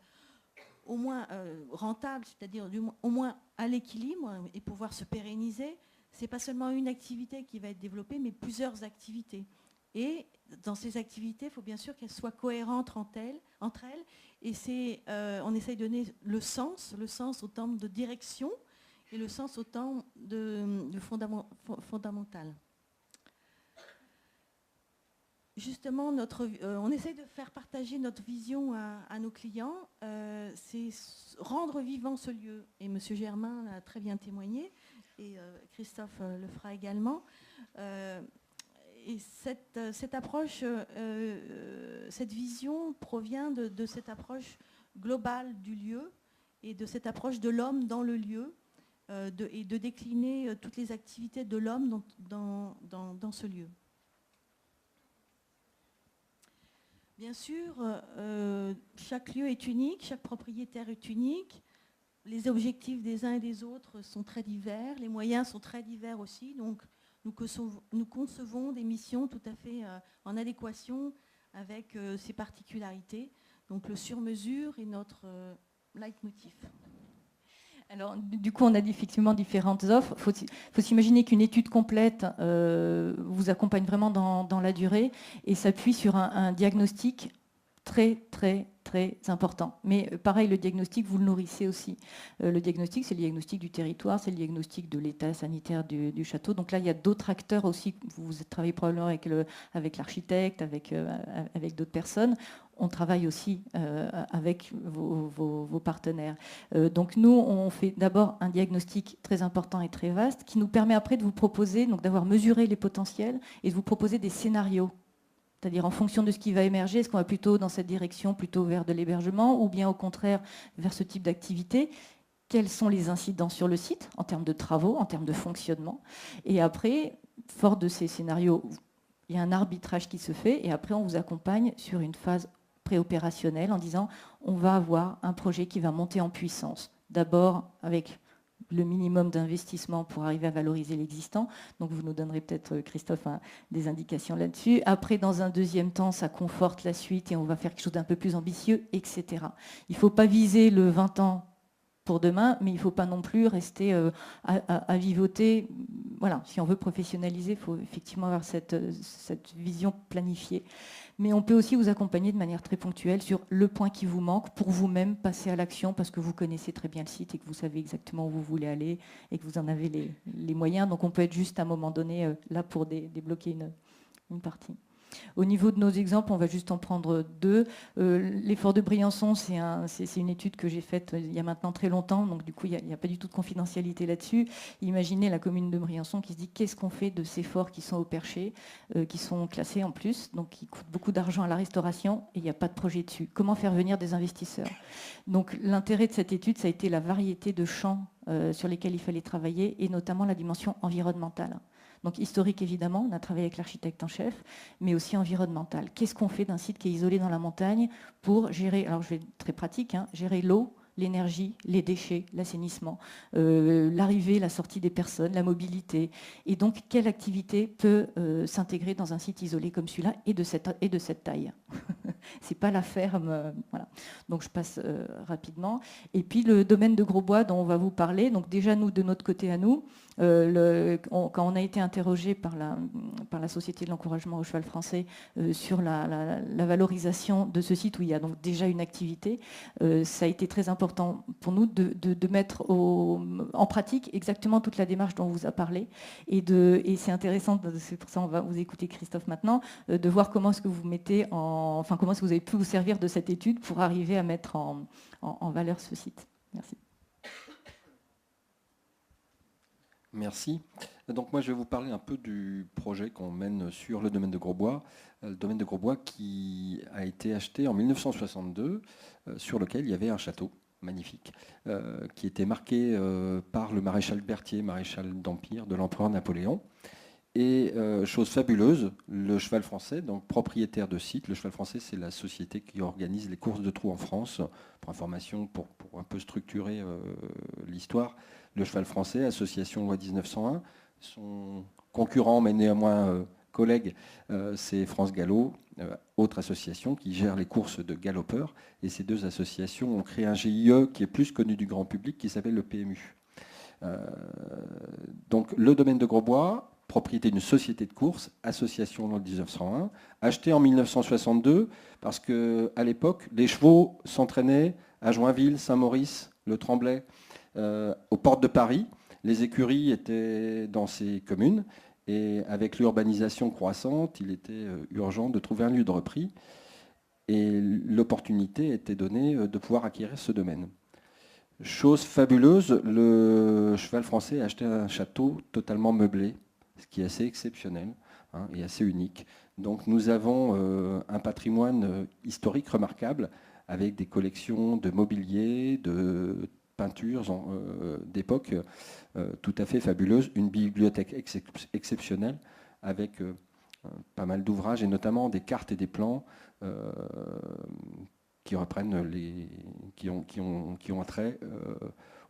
au moins rentable, c'est-à-dire au moins à l'équilibre et pouvoir se pérenniser. C'est pas seulement une activité qui va être développée, mais plusieurs activités. Et dans ces activités, il faut bien sûr qu'elles soient cohérentes entre elles. Et on essaye de donner le sens au terme de direction et le sens au terme de fondamental. Justement, on essaie de faire partager notre vision à nos clients. C'est rendre vivant ce lieu. Et M. Germain l'a très bien témoigné, et Christophe le fera également. Et cette approche, cette vision provient de cette approche globale du lieu et de cette approche de l'homme dans le lieu et de décliner toutes les activités de l'homme dans ce lieu. Bien sûr, chaque lieu est unique, chaque propriétaire est unique. Les objectifs des uns et des autres sont très divers, les moyens sont très divers aussi. Donc, nous concevons des missions tout à fait en adéquation avec ces particularités. Donc, le sur-mesure est leitmotiv. Alors, du coup, on a effectivement différentes offres. Il faut s'imaginer qu'une étude complète vous accompagne vraiment dans la durée et s'appuie sur un diagnostic très, très, très important. Mais pareil, le diagnostic, vous le nourrissez aussi. Le diagnostic, c'est le diagnostic du territoire, c'est le diagnostic de l'état sanitaire du château. Donc là, il y a d'autres acteurs aussi. Vous travaillez probablement avec l'architecte, avec d'autres personnes. On travaille aussi avec vos partenaires. Donc nous, on fait d'abord un diagnostic très important et très vaste qui nous permet après de vous proposer, donc d'avoir mesuré les potentiels et de vous proposer des scénarios. C'est-à-dire en fonction de ce qui va émerger, est-ce qu'on va plutôt dans cette direction, plutôt vers de l'hébergement, ou bien au contraire vers ce type d'activité? Quels sont les incidences sur le site en termes de travaux, en termes de fonctionnement? Et après, fort de ces scénarios, il y a un arbitrage qui se fait, et après on vous accompagne sur une phase préopérationnelle en disant on va avoir un projet qui va monter en puissance. D'abord avec le minimum d'investissement pour arriver à valoriser l'existant. Donc vous nous donnerez peut-être, Christophe, des indications là-dessus. Après, dans un deuxième temps, ça conforte la suite et on va faire quelque chose d'un peu plus ambitieux, etc. Il ne faut pas viser le 20 ans pour demain, mais il ne faut pas non plus rester à vivoter. Voilà, si on veut professionnaliser, il faut effectivement avoir cette vision planifiée. Mais on peut aussi vous accompagner de manière très ponctuelle sur le point qui vous manque pour vous-même passer à l'action parce que vous connaissez très bien le site et que vous savez exactement où vous voulez aller et que vous en avez les moyens. Donc on peut être juste à un moment donné là pour débloquer une partie. Au niveau de nos exemples, on va juste en prendre deux. L'effort de Briançon, c'est une étude que j'ai faite il y a maintenant très longtemps, donc du coup, il n'y a pas du tout de confidentialité là-dessus. Imaginez la commune de Briançon qui se dit qu'est-ce qu'on fait de ces forts qui sont au perché, qui sont classés en plus, donc qui coûtent beaucoup d'argent à la restauration, et il n'y a pas de projet dessus. Comment faire venir des investisseurs? Donc l'intérêt de cette étude, ça a été la variété de champs sur lesquels il fallait travailler, et notamment la dimension environnementale. Donc historique évidemment, on a travaillé avec l'architecte en chef, mais aussi environnemental. Qu'est-ce qu'on fait d'un site qui est isolé dans la montagne pour gérer, alors je vais être très pratique, gérer l'eau, l'énergie, les déchets, l'assainissement, l'arrivée, la sortie des personnes, la mobilité. Et donc, quelle activité peut s'intégrer dans un site isolé comme celui-là et de cette taille? C'est pas la ferme. Voilà. Donc, je passe rapidement. Et puis, le domaine de Grosbois dont on va vous parler. Donc, déjà, nous, de notre côté à nous, quand on a été interrogé par la Société de l'encouragement au cheval français sur la valorisation de ce site où il y a donc déjà une activité, ça a été très important pour nous de mettre en pratique exactement toute la démarche dont on vous a parlé. Et c'est intéressant, c'est pour ça qu'on va vous écouter Christophe maintenant, de voir comment est-ce que vous mettez comment est-ce que vous avez pu vous servir de cette étude pour arriver à mettre en valeur ce site. Merci. Merci. Donc moi je vais vous parler un peu du projet qu'on mène sur le domaine de Grosbois. Le domaine de Grosbois qui a été acheté en 1962, sur lequel il y avait un château magnifique, qui était marqué par le maréchal Berthier, maréchal d'Empire de l'empereur Napoléon. Et chose fabuleuse, le Cheval Français, donc propriétaire de site, le Cheval Français c'est la société qui organise les courses de trous en France. Pour information, pour un peu structurer l'histoire, le Cheval Français, association loi 1901, son concurrent mais néanmoins collègue, c'est France Gallo, autre association qui gère les courses de galopeurs. Et ces deux associations ont créé un GIE qui est plus connu du grand public, qui s'appelle le PMU. Donc le domaine de Grosbois, propriété d'une société de course, association loi 1901, acheté en 1962 parce qu'à l'époque, les chevaux s'entraînaient à Joinville, Saint-Maurice, le Tremblay, aux portes de Paris. Les écuries étaient dans ces communes et avec l'urbanisation croissante, il était urgent de trouver un lieu de repris et l'opportunité était donnée de pouvoir acquérir ce domaine. Chose fabuleuse, le Cheval Français a acheté un château totalement meublé, ce qui est assez exceptionnel et assez unique. Donc nous avons un patrimoine historique remarquable avec des collections de mobilier, de peintures d'époque tout à fait fabuleuses, une bibliothèque exceptionnelle avec pas mal d'ouvrages et notamment des cartes et des plans qui reprennent qui ont trait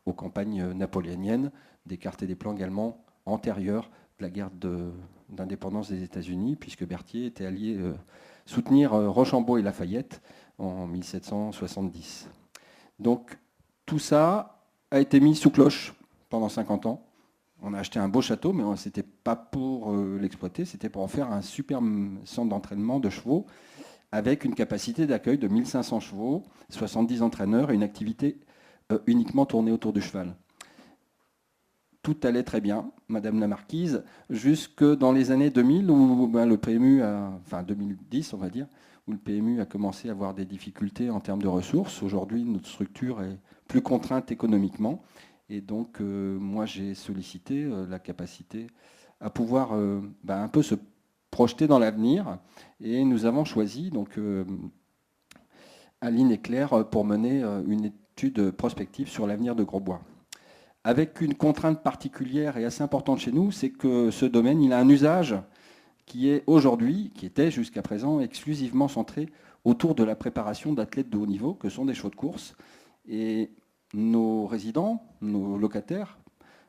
aux campagnes napoléoniennes, des cartes et des plans également antérieurs de la guerre d'indépendance des États-Unis, puisque Berthier était allé soutenir Rochambeau et Lafayette en 1770. Donc tout ça a été mis sous cloche pendant 50 ans. On a acheté un beau château, mais ce n'était pas pour l'exploiter, c'était pour en faire un superbe centre d'entraînement de chevaux avec une capacité d'accueil de 1500 chevaux, 70 entraîneurs et une activité uniquement tournée autour du cheval. Tout allait très bien, Madame la Marquise, jusque dans les années 2000, où le PMU, enfin 2010 on va dire, où le PMU a commencé à avoir des difficultés en termes de ressources. Aujourd'hui, notre structure est plus contrainte économiquement. Et donc, moi, j'ai sollicité la capacité à pouvoir un peu se projeter dans l'avenir. Et nous avons choisi, donc, Aline et Claire, pour mener une étude prospective sur l'avenir de Grosbois. Avec une contrainte particulière et assez importante chez nous, c'est que ce domaine, il a un usage qui est aujourd'hui, qui était jusqu'à présent exclusivement centré autour de la préparation d'athlètes de haut niveau, que sont des chevaux de course. Et nos résidents, nos locataires,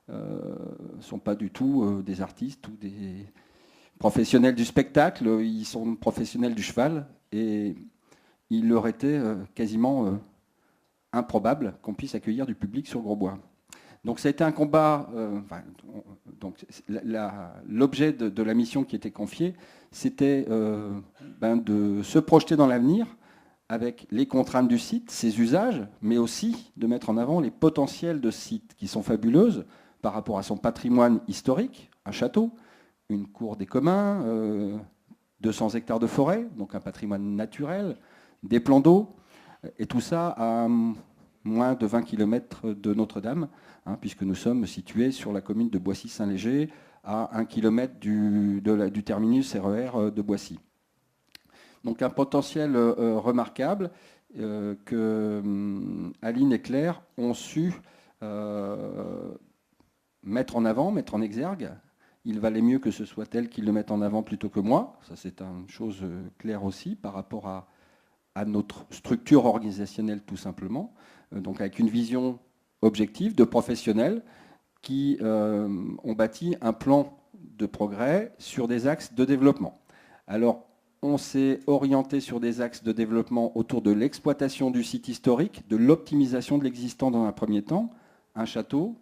ne sont pas du tout des artistes ou des professionnels du spectacle, ils sont professionnels du cheval et il leur était quasiment improbable qu'on puisse accueillir du public sur Grosbois. Donc ça a été un combat, l'objet de la mission qui était confiée, c'était de se projeter dans l'avenir, avec les contraintes du site, ses usages, mais aussi de mettre en avant les potentiels de site qui sont fabuleuses par rapport à son patrimoine historique, un château, une cour des communs, 200 hectares de forêt, donc un patrimoine naturel, des plans d'eau, et tout ça à moins de 20 km de Notre-Dame, puisque nous sommes situés sur la commune de Boissy-Saint-Léger, à 1 km du terminus RER de Boissy. Donc un potentiel remarquable que Aline et Claire ont su mettre en avant, mettre en exergue. Il valait mieux que ce soit elles qui le mettent en avant plutôt que moi. Ça, c'est une chose claire aussi par rapport à notre structure organisationnelle tout simplement. Donc avec une vision objective de professionnels qui ont bâti un plan de progrès sur des axes de développement. Alors, on s'est orienté sur des axes de développement autour de l'exploitation du site historique, de l'optimisation de l'existant dans un premier temps, un château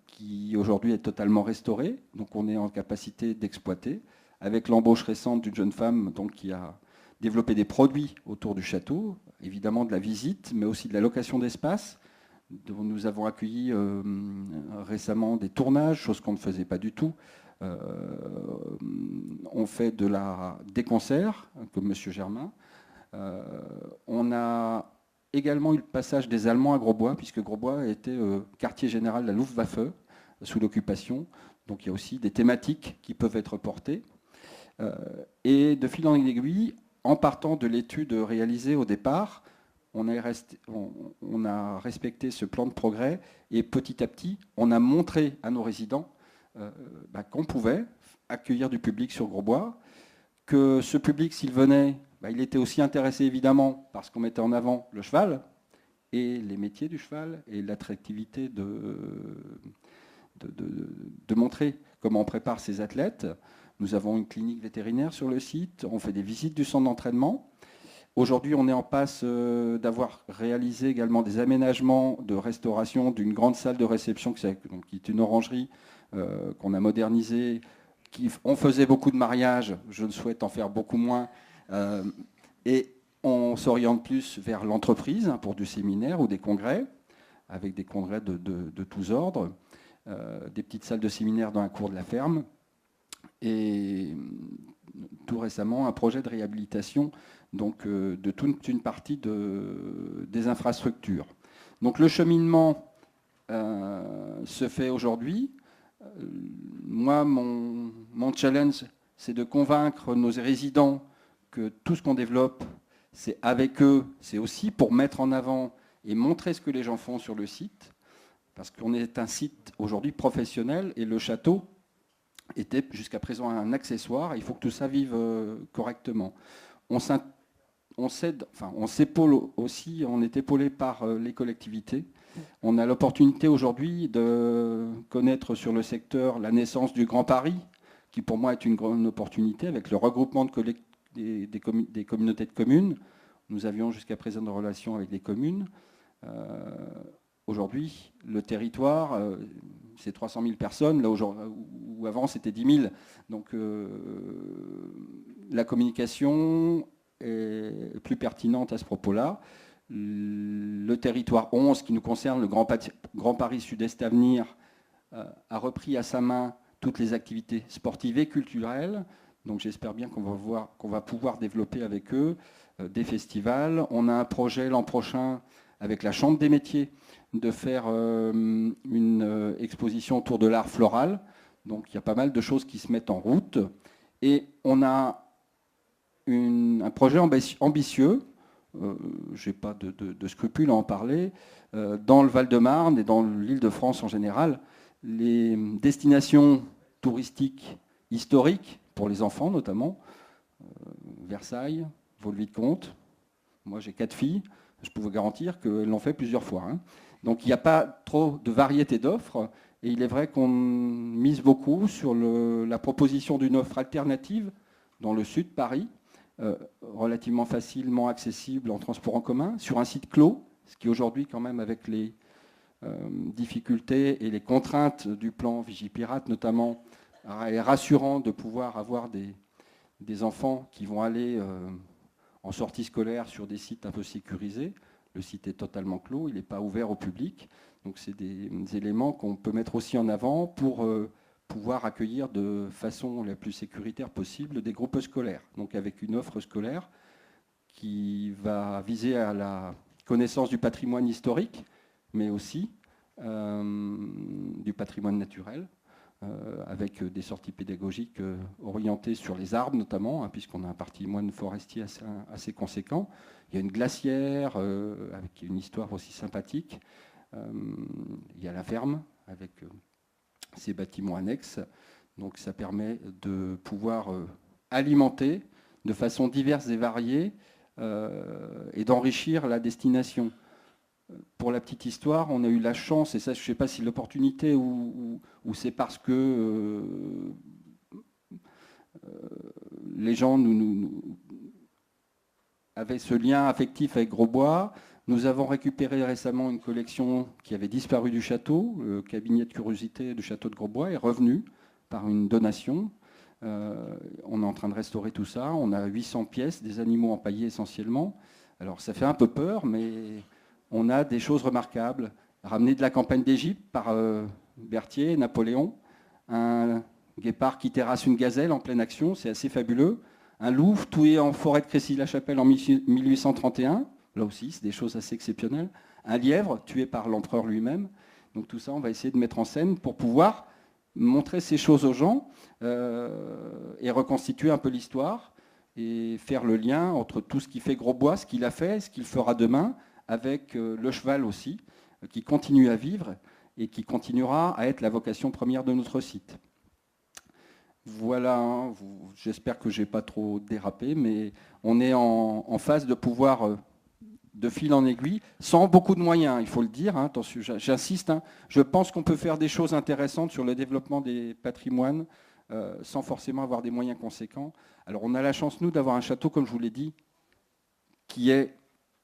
qui aujourd'hui est totalement restauré, donc on est en capacité d'exploiter, avec l'embauche récente d'une jeune femme donc, qui a développé des produits autour du château, évidemment de la visite, mais aussi de la location d'espace, dont nous avons accueilli récemment des tournages, chose qu'on ne faisait pas du tout. On fait des concerts, comme M. Germain. On a également eu le passage des Allemands à Grosbois, puisque Grosbois était quartier général de la Luftwaffe, sous l'occupation. Donc il y a aussi des thématiques qui peuvent être portées. Et de fil en aiguille, en partant de l'étude réalisée au départ, on a respecté ce plan de progrès et petit à petit, on a montré à nos résidents qu'on pouvait accueillir du public sur Grosbois, que ce public, s'il venait, il était aussi intéressé évidemment parce qu'on mettait en avant le cheval et les métiers du cheval et l'attractivité de montrer comment on prépare ses athlètes. Nous avons une clinique vétérinaire sur le site, on fait des visites du centre d'entraînement. Aujourd'hui, on est en passe d'avoir réalisé également des aménagements de restauration d'une grande salle de réception qui est une orangerie qu'on a modernisée. On faisait beaucoup de mariages, je souhaite en faire beaucoup moins. Et on s'oriente plus vers l'entreprise pour du séminaire ou des congrès, avec des congrès de tous ordres, des petites salles de séminaire dans la cour de la ferme. Et tout récemment, un projet de réhabilitation donc, de toute une partie des infrastructures. Donc le cheminement se fait aujourd'hui. Moi, mon challenge, c'est de convaincre nos résidents que tout ce qu'on développe, c'est avec eux, c'est aussi pour mettre en avant et montrer ce que les gens font sur le site, parce qu'on est un site aujourd'hui professionnel et le château était jusqu'à présent un accessoire. Il faut que tout ça vive correctement. On s'épaule aussi, on est épaulé par les collectivités. On a l'opportunité aujourd'hui de connaître sur le secteur la naissance du Grand Paris, qui pour moi est une grande opportunité, avec le regroupement des communautés de communes. Nous avions jusqu'à présent des relations avec des communes. Aujourd'hui, le territoire, c'est 300 000 personnes, là où avant c'était 10 000. Donc la communication est plus pertinente à ce propos-là. Le territoire 11, qui nous concerne, le Grand Paris Sud-Est Avenir, a repris à sa main toutes les activités sportives et culturelles. Donc j'espère bien qu'on va pouvoir développer avec eux des festivals. On a un projet l'an prochain avec la Chambre des métiers de faire une exposition autour de l'art floral. Donc il y a pas mal de choses qui se mettent en route. Et on a un projet ambitieux, je n'ai pas de scrupules à en parler, dans le Val-de-Marne et dans l'Île-de-France en général, les destinations touristiques historiques, pour les enfants notamment, Versailles, Vaux-le-Vicomte. Moi j'ai 4 filles, je peux vous garantir qu'elles l'ont fait plusieurs fois. Hein. Donc il n'y a pas trop de variété d'offres, et il est vrai qu'on mise beaucoup sur la proposition d'une offre alternative dans le sud de Paris, relativement facilement accessible en transport en commun, sur un site clos, ce qui aujourd'hui quand même avec les difficultés et les contraintes du plan Vigipirate notamment, est rassurant de pouvoir avoir des enfants qui vont aller en sortie scolaire sur des sites un peu sécurisés. Le site est totalement clos, il n'est pas ouvert au public. Donc c'est des éléments qu'on peut mettre aussi en avant pour pouvoir accueillir de façon la plus sécuritaire possible des groupes scolaires. Donc avec une offre scolaire qui va viser à la connaissance du patrimoine historique, mais aussi du patrimoine naturel, avec des sorties pédagogiques orientées sur les arbres notamment, hein, puisqu'on a un patrimoine forestier assez conséquent. Il y a une glacière avec une histoire aussi sympathique. Il y a la ferme avec ces bâtiments annexes. Donc ça permet de pouvoir alimenter de façon diverse et variée et d'enrichir la destination. Pour la petite histoire, on a eu la chance, et ça je ne sais pas si l'opportunité ou c'est parce que les gens avaient ce lien affectif avec Grosbois. Nous avons récupéré récemment une collection qui avait disparu du château. Le cabinet de curiosité du château de Grosbois est revenu par une donation. On est en train de restaurer tout ça. On a 800 pièces, des animaux empaillés essentiellement. Alors ça fait un peu peur, mais on a des choses remarquables. Ramenées de la campagne d'Égypte par Berthier, Napoléon. Un guépard qui terrasse une gazelle en pleine action, c'est assez fabuleux. Un loup tué en forêt de Crécy-la-Chapelle en 1831. Là aussi, c'est des choses assez exceptionnelles. Un lièvre tué par l'empereur lui-même. Donc tout ça, on va essayer de mettre en scène pour pouvoir montrer ces choses aux gens et reconstituer un peu l'histoire et faire le lien entre tout ce qui fait Grosbois, ce qu'il a fait, ce qu'il fera demain, avec le cheval aussi, qui continue à vivre et qui continuera à être la vocation première de notre site. Voilà, hein, j'espère que je n'ai pas trop dérapé, mais on est en phase de pouvoir, de fil en aiguille, sans beaucoup de moyens, il faut le dire, hein, attention, j'insiste, hein, je pense qu'on peut faire des choses intéressantes sur le développement des patrimoines sans forcément avoir des moyens conséquents. Alors on a la chance, nous, d'avoir un château, comme je vous l'ai dit, qui est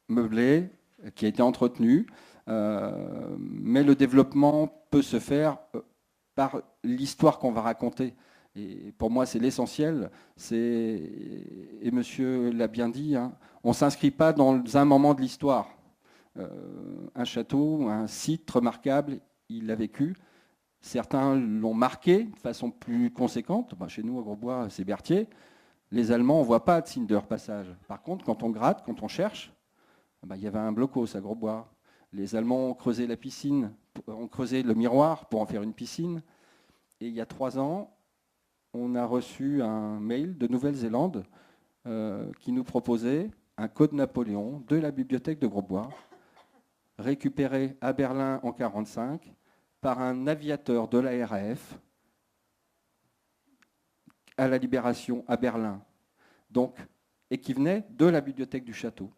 meublé, qui a été entretenu, mais le développement peut se faire par l'histoire qu'on va raconter. Et pour moi, c'est l'essentiel. Et monsieur l'a bien dit, hein, on ne s'inscrit pas dans un moment de l'histoire. Un château, un site remarquable, il l'a vécu. Certains l'ont marqué de façon plus conséquente. Ben, chez nous, à Grosbois, c'est Berthier. Les Allemands, on ne voit pas de signe de leur passage. Par contre, quand on gratte, quand on cherche, ben, il y avait un blocos à Grosbois. Les Allemands ont creusé la piscine, ont creusé le miroir pour en faire une piscine. Et il y a 3 ans, on a reçu un mail de Nouvelle-Zélande qui nous proposait un code Napoléon de la bibliothèque de Grosbois, récupéré à Berlin en 1945 par un aviateur de la RAF à la Libération à Berlin, donc, et qui venait de la bibliothèque du château.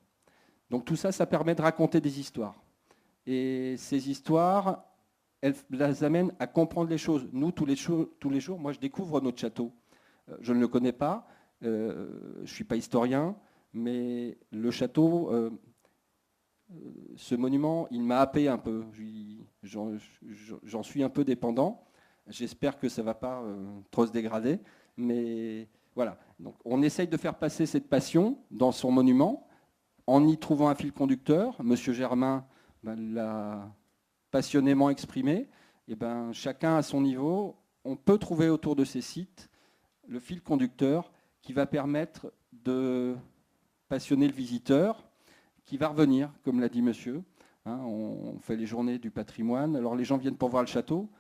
Donc tout ça, ça permet de raconter des histoires. Et ces histoires, elles les amènent à comprendre les choses. Nous, tous les jours, moi, je découvre notre château. Je ne le connais pas, je ne suis pas historien, mais le château ce monument, il m'a happé un peu. J'en suis un peu dépendant. J'espère que ça ne va pas trop se dégrader. Mais voilà. Donc, on essaye de faire passer cette passion dans son monument en y trouvant un fil conducteur. Monsieur Germain l'a passionnément exprimé. Et chacun à son niveau, on peut trouver autour de ces sites le fil conducteur qui va permettre de passionner le visiteur, qui va revenir, comme l'a dit monsieur. On fait les journées du patrimoine. Alors les gens viennent pour voir le château.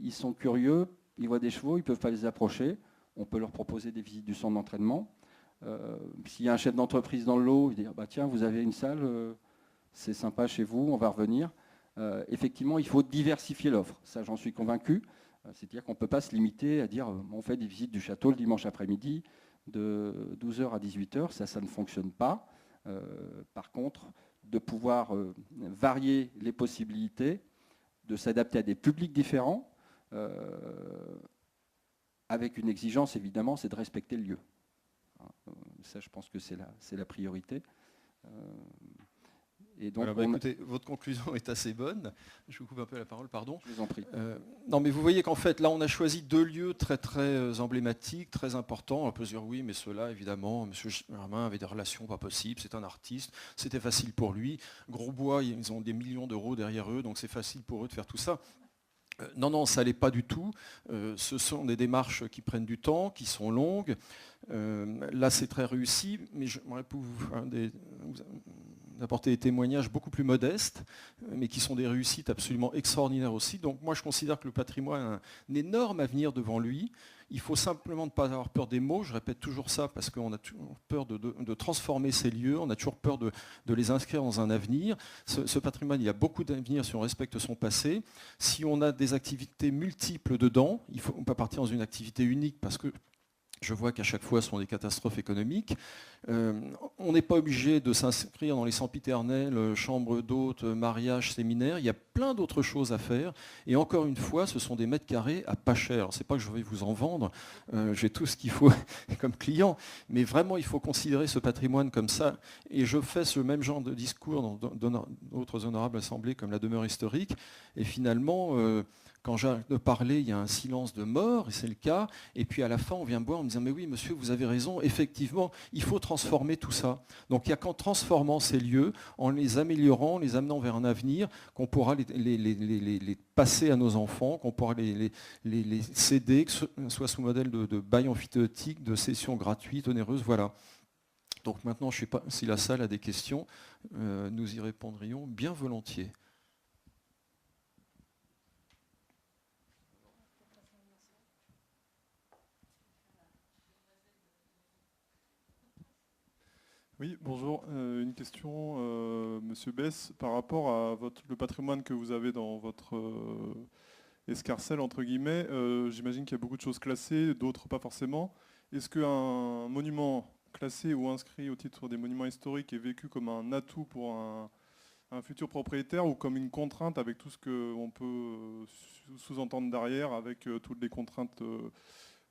Ils sont curieux, ils voient des chevaux, ils ne peuvent pas les approcher. On peut leur proposer des visites du centre d'entraînement. S'il y a un chef d'entreprise dans le lot, il dit tiens, vous avez une salle, c'est sympa chez vous, on va revenir. Effectivement, il faut diversifier l'offre. Ça, j'en suis convaincu. C'est-à-dire qu'on ne peut pas se limiter à dire on fait des visites du château le dimanche après-midi de 12h à 18h. Ça ne fonctionne pas. Par contre, de pouvoir varier les possibilités, de s'adapter à des publics différents, avec une exigence, évidemment, c'est de respecter le lieu. Ça, je pense que c'est la priorité. Et donc, écoutez, votre conclusion est assez bonne. Je vous coupe un peu la parole, pardon. Je vous en prie. Non, mais vous voyez qu'en fait, là, on a choisi 2 lieux très, très emblématiques, très importants. On peut se dire, oui, mais ceux-là, évidemment, M. Germain avait des relations pas possibles, c'est un artiste, c'était facile pour lui. Grosbois, ils ont des millions d'euros derrière eux, donc c'est facile pour eux de faire tout ça. Non, ça n'allait pas du tout. Ce sont des démarches qui prennent du temps, qui sont longues. Là, c'est très réussi, mais j'aimerais vous d'apporter des témoignages beaucoup plus modestes, mais qui sont des réussites absolument extraordinaires aussi. Donc moi, je considère que le patrimoine a un énorme avenir devant lui. Il faut simplement ne pas avoir peur des mots. Je répète toujours ça parce qu'on a toujours peur de transformer ces lieux. On a toujours peur de les inscrire dans un avenir. Ce patrimoine, il y a beaucoup d'avenir si on respecte son passé. Si on a des activités multiples dedans, il ne faut pas partir dans une activité unique parce que je vois qu'à chaque fois, ce sont des catastrophes économiques. On n'est pas obligé de s'inscrire dans les sempiternels, chambres d'hôtes, mariages, séminaires. Il y a plein d'autres choses à faire. Et encore une fois, ce sont des mètres carrés à pas cher. Ce n'est pas que je vais vous en vendre. J'ai tout ce qu'il faut comme client. Mais vraiment, il faut considérer ce patrimoine comme ça. Et je fais ce même genre de discours dans d'autres honorables assemblées comme la demeure historique. Et finalement... quand j'arrête de parler, il y a un silence de mort, et c'est le cas. Et puis à la fin, on vient me voir en me disant « Mais oui, monsieur, vous avez raison, effectivement, il faut transformer tout ça. » Donc il n'y a qu'en transformant ces lieux, en les améliorant, en les amenant vers un avenir, qu'on pourra les passer à nos enfants, qu'on pourra les céder, que ce soit sous modèle de bail amphithéotique, de cession gratuite, onéreuse, voilà. Donc maintenant, je ne sais pas si la salle a des questions, nous y répondrions bien volontiers. Oui, bonjour. Une question, Monsieur Bess, par rapport à le patrimoine que vous avez dans votre escarcelle, entre guillemets. J'imagine qu'il y a beaucoup de choses classées, d'autres pas forcément. Est-ce qu'un monument classé ou inscrit au titre des monuments historiques est vécu comme un atout pour un futur propriétaire ou comme une contrainte avec tout ce qu'on peut sous-entendre derrière, avec toutes les contraintes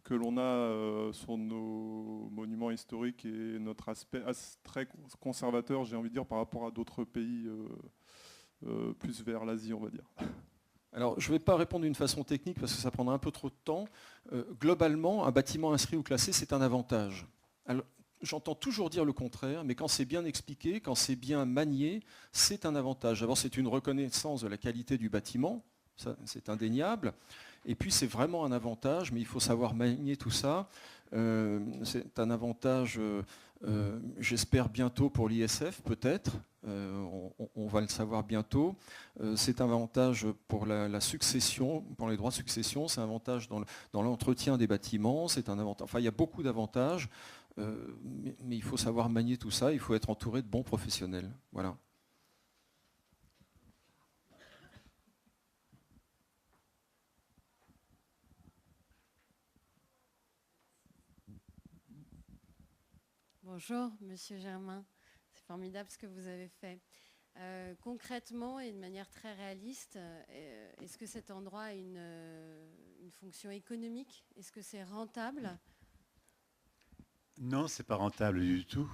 que l'on a sur nos monuments historiques et notre aspect très conservateur, j'ai envie de dire, par rapport à d'autres pays plus vers l'Asie, on va dire. Alors, je ne vais pas répondre d'une façon technique parce que ça prendra un peu trop de temps. Globalement, un bâtiment inscrit ou classé, c'est un avantage. Alors, j'entends toujours dire le contraire, mais quand c'est bien expliqué, quand c'est bien manié, c'est un avantage. D'abord, c'est une reconnaissance de la qualité du bâtiment, ça, c'est indéniable. Et puis c'est vraiment un avantage, mais il faut savoir manier tout ça. C'est un avantage, j'espère bientôt pour l'ISF, peut-être. On va le savoir bientôt. C'est un avantage pour la succession, pour les droits de succession. C'est un avantage dans l'entretien des bâtiments. C'est un avantage. Enfin, il y a beaucoup d'avantages, mais il faut savoir manier tout ça. Il faut être entouré de bons professionnels. Voilà. Bonjour, Monsieur Germain. C'est formidable ce que vous avez fait. Concrètement et de manière très réaliste, est-ce que cet endroit a une fonction économique? Est-ce que c'est rentable? Non, ce n'est pas rentable du tout.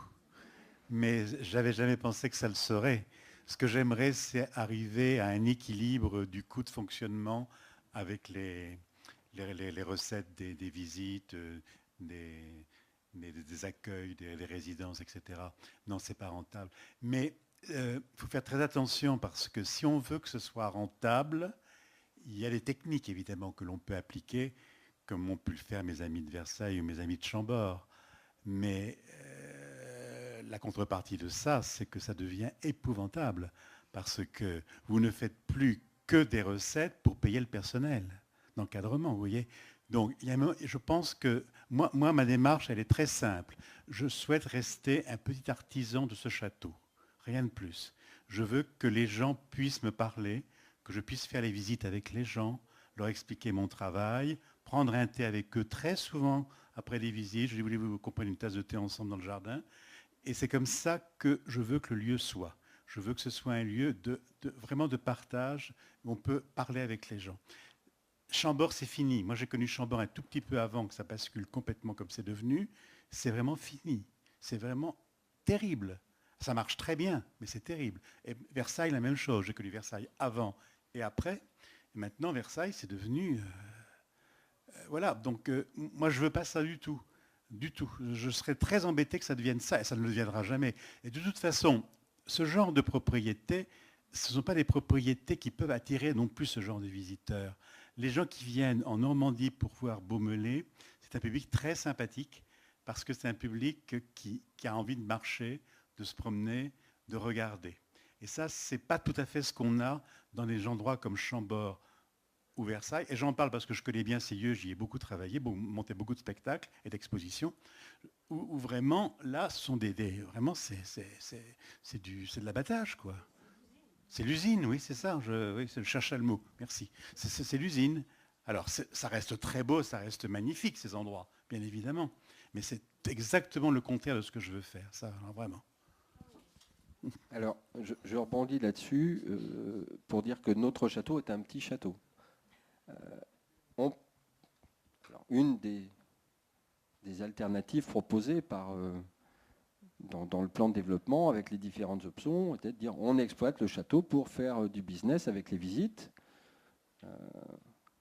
mais j'avais jamais pensé que ça le serait. Ce que j'aimerais, c'est arriver à un équilibre du coût de fonctionnement avec les recettes des visites, des accueils, des résidences, etc. Non, c'est pas rentable. Mais il faut faire très attention parce que si on veut que ce soit rentable, il y a des techniques évidemment que l'on peut appliquer, comme ont pu le faire mes amis de Versailles ou mes amis de Chambord. Mais la contrepartie de ça, c'est que ça devient épouvantable parce que vous ne faites plus que des recettes pour payer le personnel d'encadrement, vous voyez. Donc, je pense que moi, ma démarche, elle est très simple. Je souhaite rester un petit artisan de ce château, rien de plus. Je veux que les gens puissent me parler, que je puisse faire les visites avec les gens, leur expliquer mon travail, prendre un thé avec eux très souvent après les visites. Je dis, voulez-vous qu'on prenne une tasse de thé ensemble dans le jardin? Et c'est comme ça que je veux que le lieu soit. Je veux que ce soit un lieu vraiment de partage où on peut parler avec les gens. Chambord, c'est fini. Moi, j'ai connu Chambord un tout petit peu avant que ça bascule complètement comme c'est devenu. C'est vraiment fini. C'est vraiment terrible. Ça marche très bien, mais c'est terrible. Et Versailles, la même chose. J'ai connu Versailles avant et après. Et maintenant, Versailles, c'est devenu... voilà. Donc, moi, je ne veux pas ça du tout. Du tout. Je serais très embêté que ça devienne ça, et ça ne le deviendra jamais. Et de toute façon, ce genre de propriétés, ce ne sont pas des propriétés qui peuvent attirer non plus ce genre de visiteurs. Les gens qui viennent en Normandie pour voir Beaumelais, c'est un public très sympathique, parce que c'est un public qui a envie de marcher, de se promener, de regarder. Et ça, ce n'est pas tout à fait ce qu'on a dans des endroits comme Chambord ou Versailles. Et j'en parle parce que je connais bien ces lieux, j'y ai beaucoup travaillé, monté beaucoup de spectacles et d'expositions, où vraiment, là, ce sont vraiment, c'est de l'abattage, quoi. C'est l'usine, oui, c'est ça. Oui, je cherchais le mot. Merci. C'est l'usine. Alors, ça reste très beau, ça reste magnifique, ces endroits, bien évidemment. Mais c'est exactement le contraire de ce que je veux faire, ça, alors, vraiment. Alors, je rebondis là-dessus pour dire que notre château est un petit château. Une des alternatives proposées dans le plan de développement avec les différentes options était de dire on exploite le château pour faire du business avec les visites.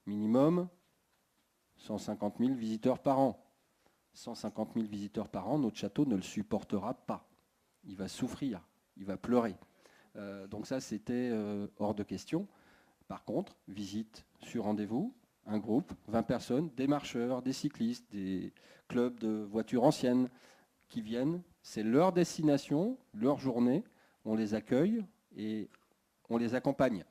Minimum 150 000 visiteurs par an. 150 000 visiteurs par an, notre château ne le supportera pas. Il va souffrir, il va pleurer. Donc ça, c'était hors de question. Par contre, visite sur rendez-vous, un groupe, 20 personnes, des marcheurs, des cyclistes, des clubs de voitures anciennes qui viennent. C'est leur destination, leur journée. On les accueille et on les accompagne.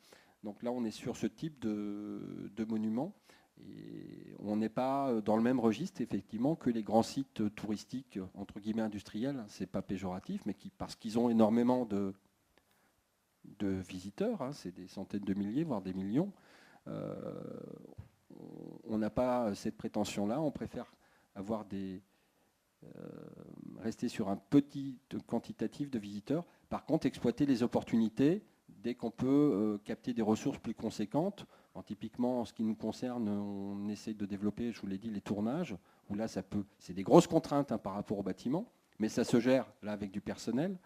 Donc là, on est sur ce type de monument. Et on n'est pas dans le même registre, effectivement, que les grands sites touristiques, entre guillemets industriels. Ce n'est pas péjoratif, mais parce qu'ils ont énormément de visiteurs, hein, c'est des centaines de milliers, voire des millions. On n'a pas cette prétention-là. On préfère avoir rester sur un petit quantitatif de visiteurs. Par contre, exploiter les opportunités dès qu'on peut capter des ressources plus conséquentes. Typiquement, en ce qui nous concerne, on essaie de développer, je vous l'ai dit, les tournages, où là, c'est des grosses contraintes par rapport au bâtiment, mais ça se gère là avec du personnel.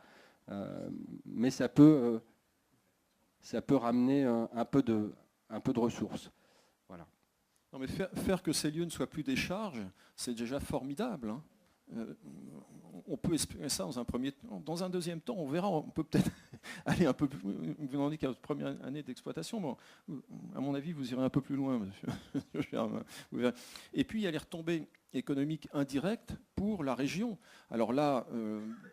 Mais ça peut ramener un peu de ressources. Voilà. Non, mais faire que ces lieux ne soient plus des charges, c'est déjà formidable, hein. On peut espérer ça dans un premier temps. Dans un deuxième temps, on verra, on peut peut-être aller un peu plus. Vous n'en êtes qu'à votre première année d'exploitation. Bon, à mon avis, vous irez un peu plus loin, monsieur Germain. Et puis, il y a les retombées économiques indirectes pour la région. Alors là,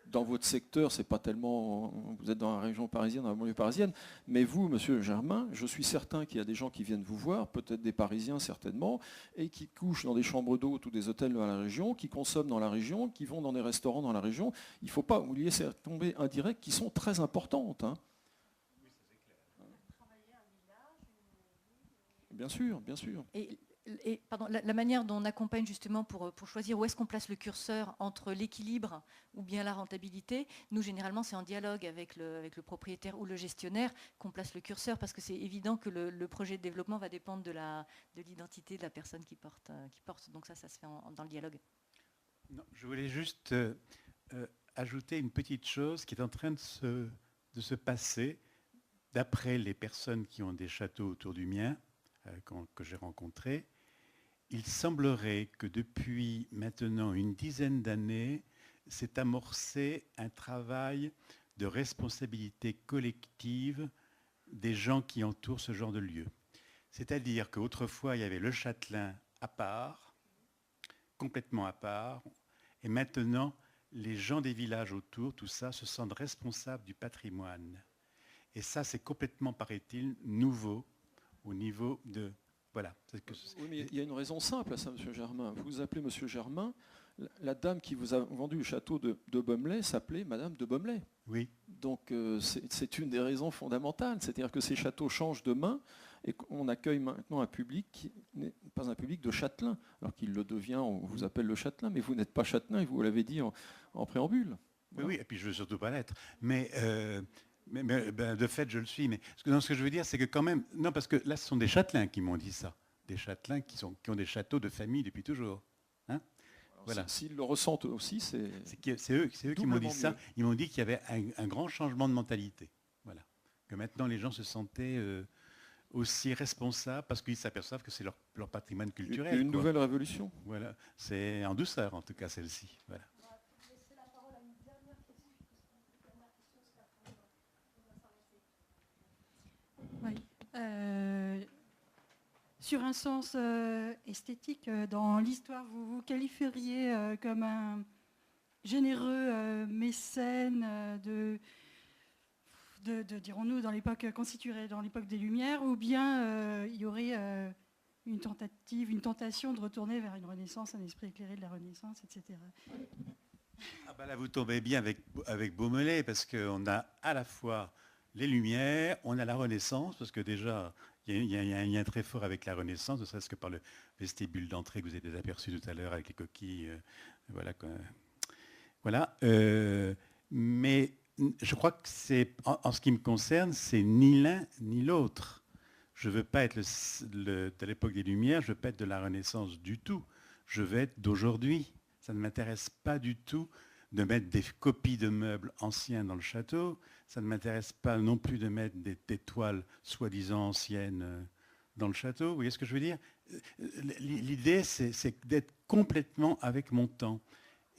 dans votre secteur, c'est pas tellement... Vous êtes dans la région parisienne, dans la banlieue parisienne, mais vous, monsieur Germain, je suis certain qu'il y a des gens qui viennent vous voir, peut-être des Parisiens certainement, et qui couchent dans des chambres d'hôtes ou des hôtels dans la région, qui consomment dans la région, qui vont dans des restaurants dans la région. Il ne faut pas oublier ces retombées indirectes qui sont très importantes, hein. Bien sûr, bien sûr. Et pardon, la manière dont on accompagne justement pour choisir où est-ce qu'on place le curseur entre l'équilibre ou bien la rentabilité, nous généralement c'est en dialogue avec le propriétaire ou le gestionnaire qu'on place le curseur, parce que c'est évident que le projet de développement va dépendre de l'identité de la personne qui porte. Donc ça se fait dans le dialogue. Non, je voulais juste ajouter une petite chose qui est en train de se passer d'après les personnes qui ont des châteaux autour du mien, que j'ai rencontrés. Il semblerait que depuis maintenant une dizaine d'années, s'est amorcé un travail de responsabilité collective des gens qui entourent ce genre de lieu. C'est-à-dire qu'autrefois, il y avait le châtelain à part, complètement à part, et maintenant, les gens des villages autour, tout ça, se sentent responsables du patrimoine. Et ça, c'est complètement, paraît-il, nouveau au niveau de... Voilà. Oui, mais il y a une raison simple à ça, M. Germain. Vous vous appelez M. Germain. La dame qui vous a vendu le château de Baumelet s'appelait Madame de Baumelet. Oui. Donc c'est une des raisons fondamentales. C'est-à-dire que ces châteaux changent de main et qu'on accueille maintenant un public qui n'est pas un public de châtelain. Alors qu'il le devient, on vous appelle le châtelain, mais vous n'êtes pas châtelain et vous l'avez dit en préambule. Voilà. Oui, et puis je ne veux surtout pas l'être. Mais de fait, je le suis. Mais ce que je veux dire, c'est que quand même... Non, parce que là, ce sont des châtelains qui m'ont dit ça. Des châtelains qui ont des châteaux de famille depuis toujours. Hein, voilà. S'ils le ressentent aussi, c'est eux qui m'ont dit ça. Ils m'ont dit qu'il y avait un grand changement de mentalité. Voilà. Que maintenant, les gens se sentaient aussi responsables parce qu'ils s'aperçoivent que c'est leur patrimoine culturel. Une nouvelle révolution. Voilà. C'est en douceur, en tout cas, celle-ci. Voilà. Oui. Sur un sens esthétique, dans l'histoire, vous vous qualifieriez comme un généreux mécène dirons-nous, dans l'époque constituée dans l'époque des Lumières, ou bien il y aurait une tentation de retourner vers une Renaissance, un esprit éclairé de la Renaissance, etc. Ah ben là, vous tombez bien avec Baumelet, parce qu'on a à la fois les Lumières, on a la Renaissance, parce que déjà, il y a un lien très fort avec la Renaissance, ne serait-ce que par le vestibule d'entrée que vous avez aperçu tout à l'heure avec les coquilles. Voilà. Mais je crois que c'est, en ce qui me concerne, c'est ni l'un ni l'autre. Je ne veux pas être de l'époque des Lumières, je ne veux pas être de la Renaissance du tout. Je veux être d'aujourd'hui. Ça ne m'intéresse pas du tout de mettre des copies de meubles anciens dans le château. Ça ne m'intéresse pas non plus de mettre des toiles soi-disant anciennes dans le château. Vous voyez ce que je veux dire? L'idée, c'est d'être complètement avec mon temps.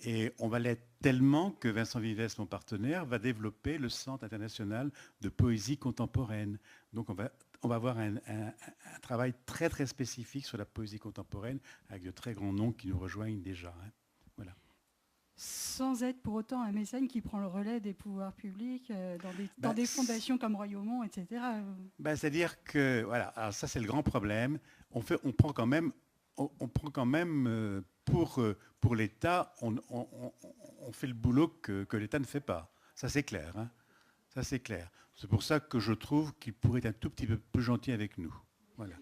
Et on va l'être tellement que Vincent Vives, mon partenaire, va développer le Centre international de poésie contemporaine. Donc on va avoir un travail très très spécifique sur la poésie contemporaine avec de très grands noms qui nous rejoignent déjà. Hein. Voilà. Sans être pour autant un mécène qui prend le relais des pouvoirs publics dans des fondations comme Royaumont, etc. C'est-à-dire que, voilà, alors ça c'est le grand problème. On prend quand même pour l'État, on fait le boulot que l'État ne fait pas. Ça c'est clair. Hein. Ça c'est clair. C'est pour ça que je trouve qu'il pourrait être un tout petit peu plus gentil avec nous. Voilà.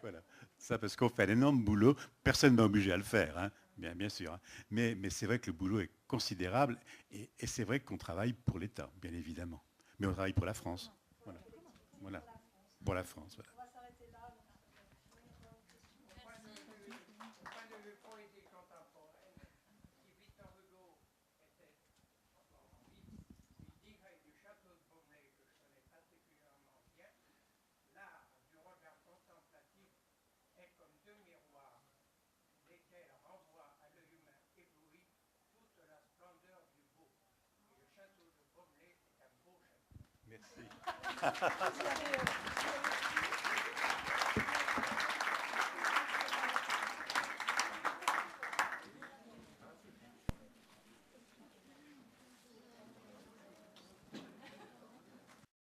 Voilà. Ça parce qu'on fait un énorme boulot. Personne ne m'a obligé à le faire. Hein. Bien sûr. Hein. Mais c'est vrai que le boulot est considérable et c'est vrai qu'on travaille pour l'État, bien évidemment. Mais on travaille pour la France. Voilà. Pour la France. Voilà. Merci.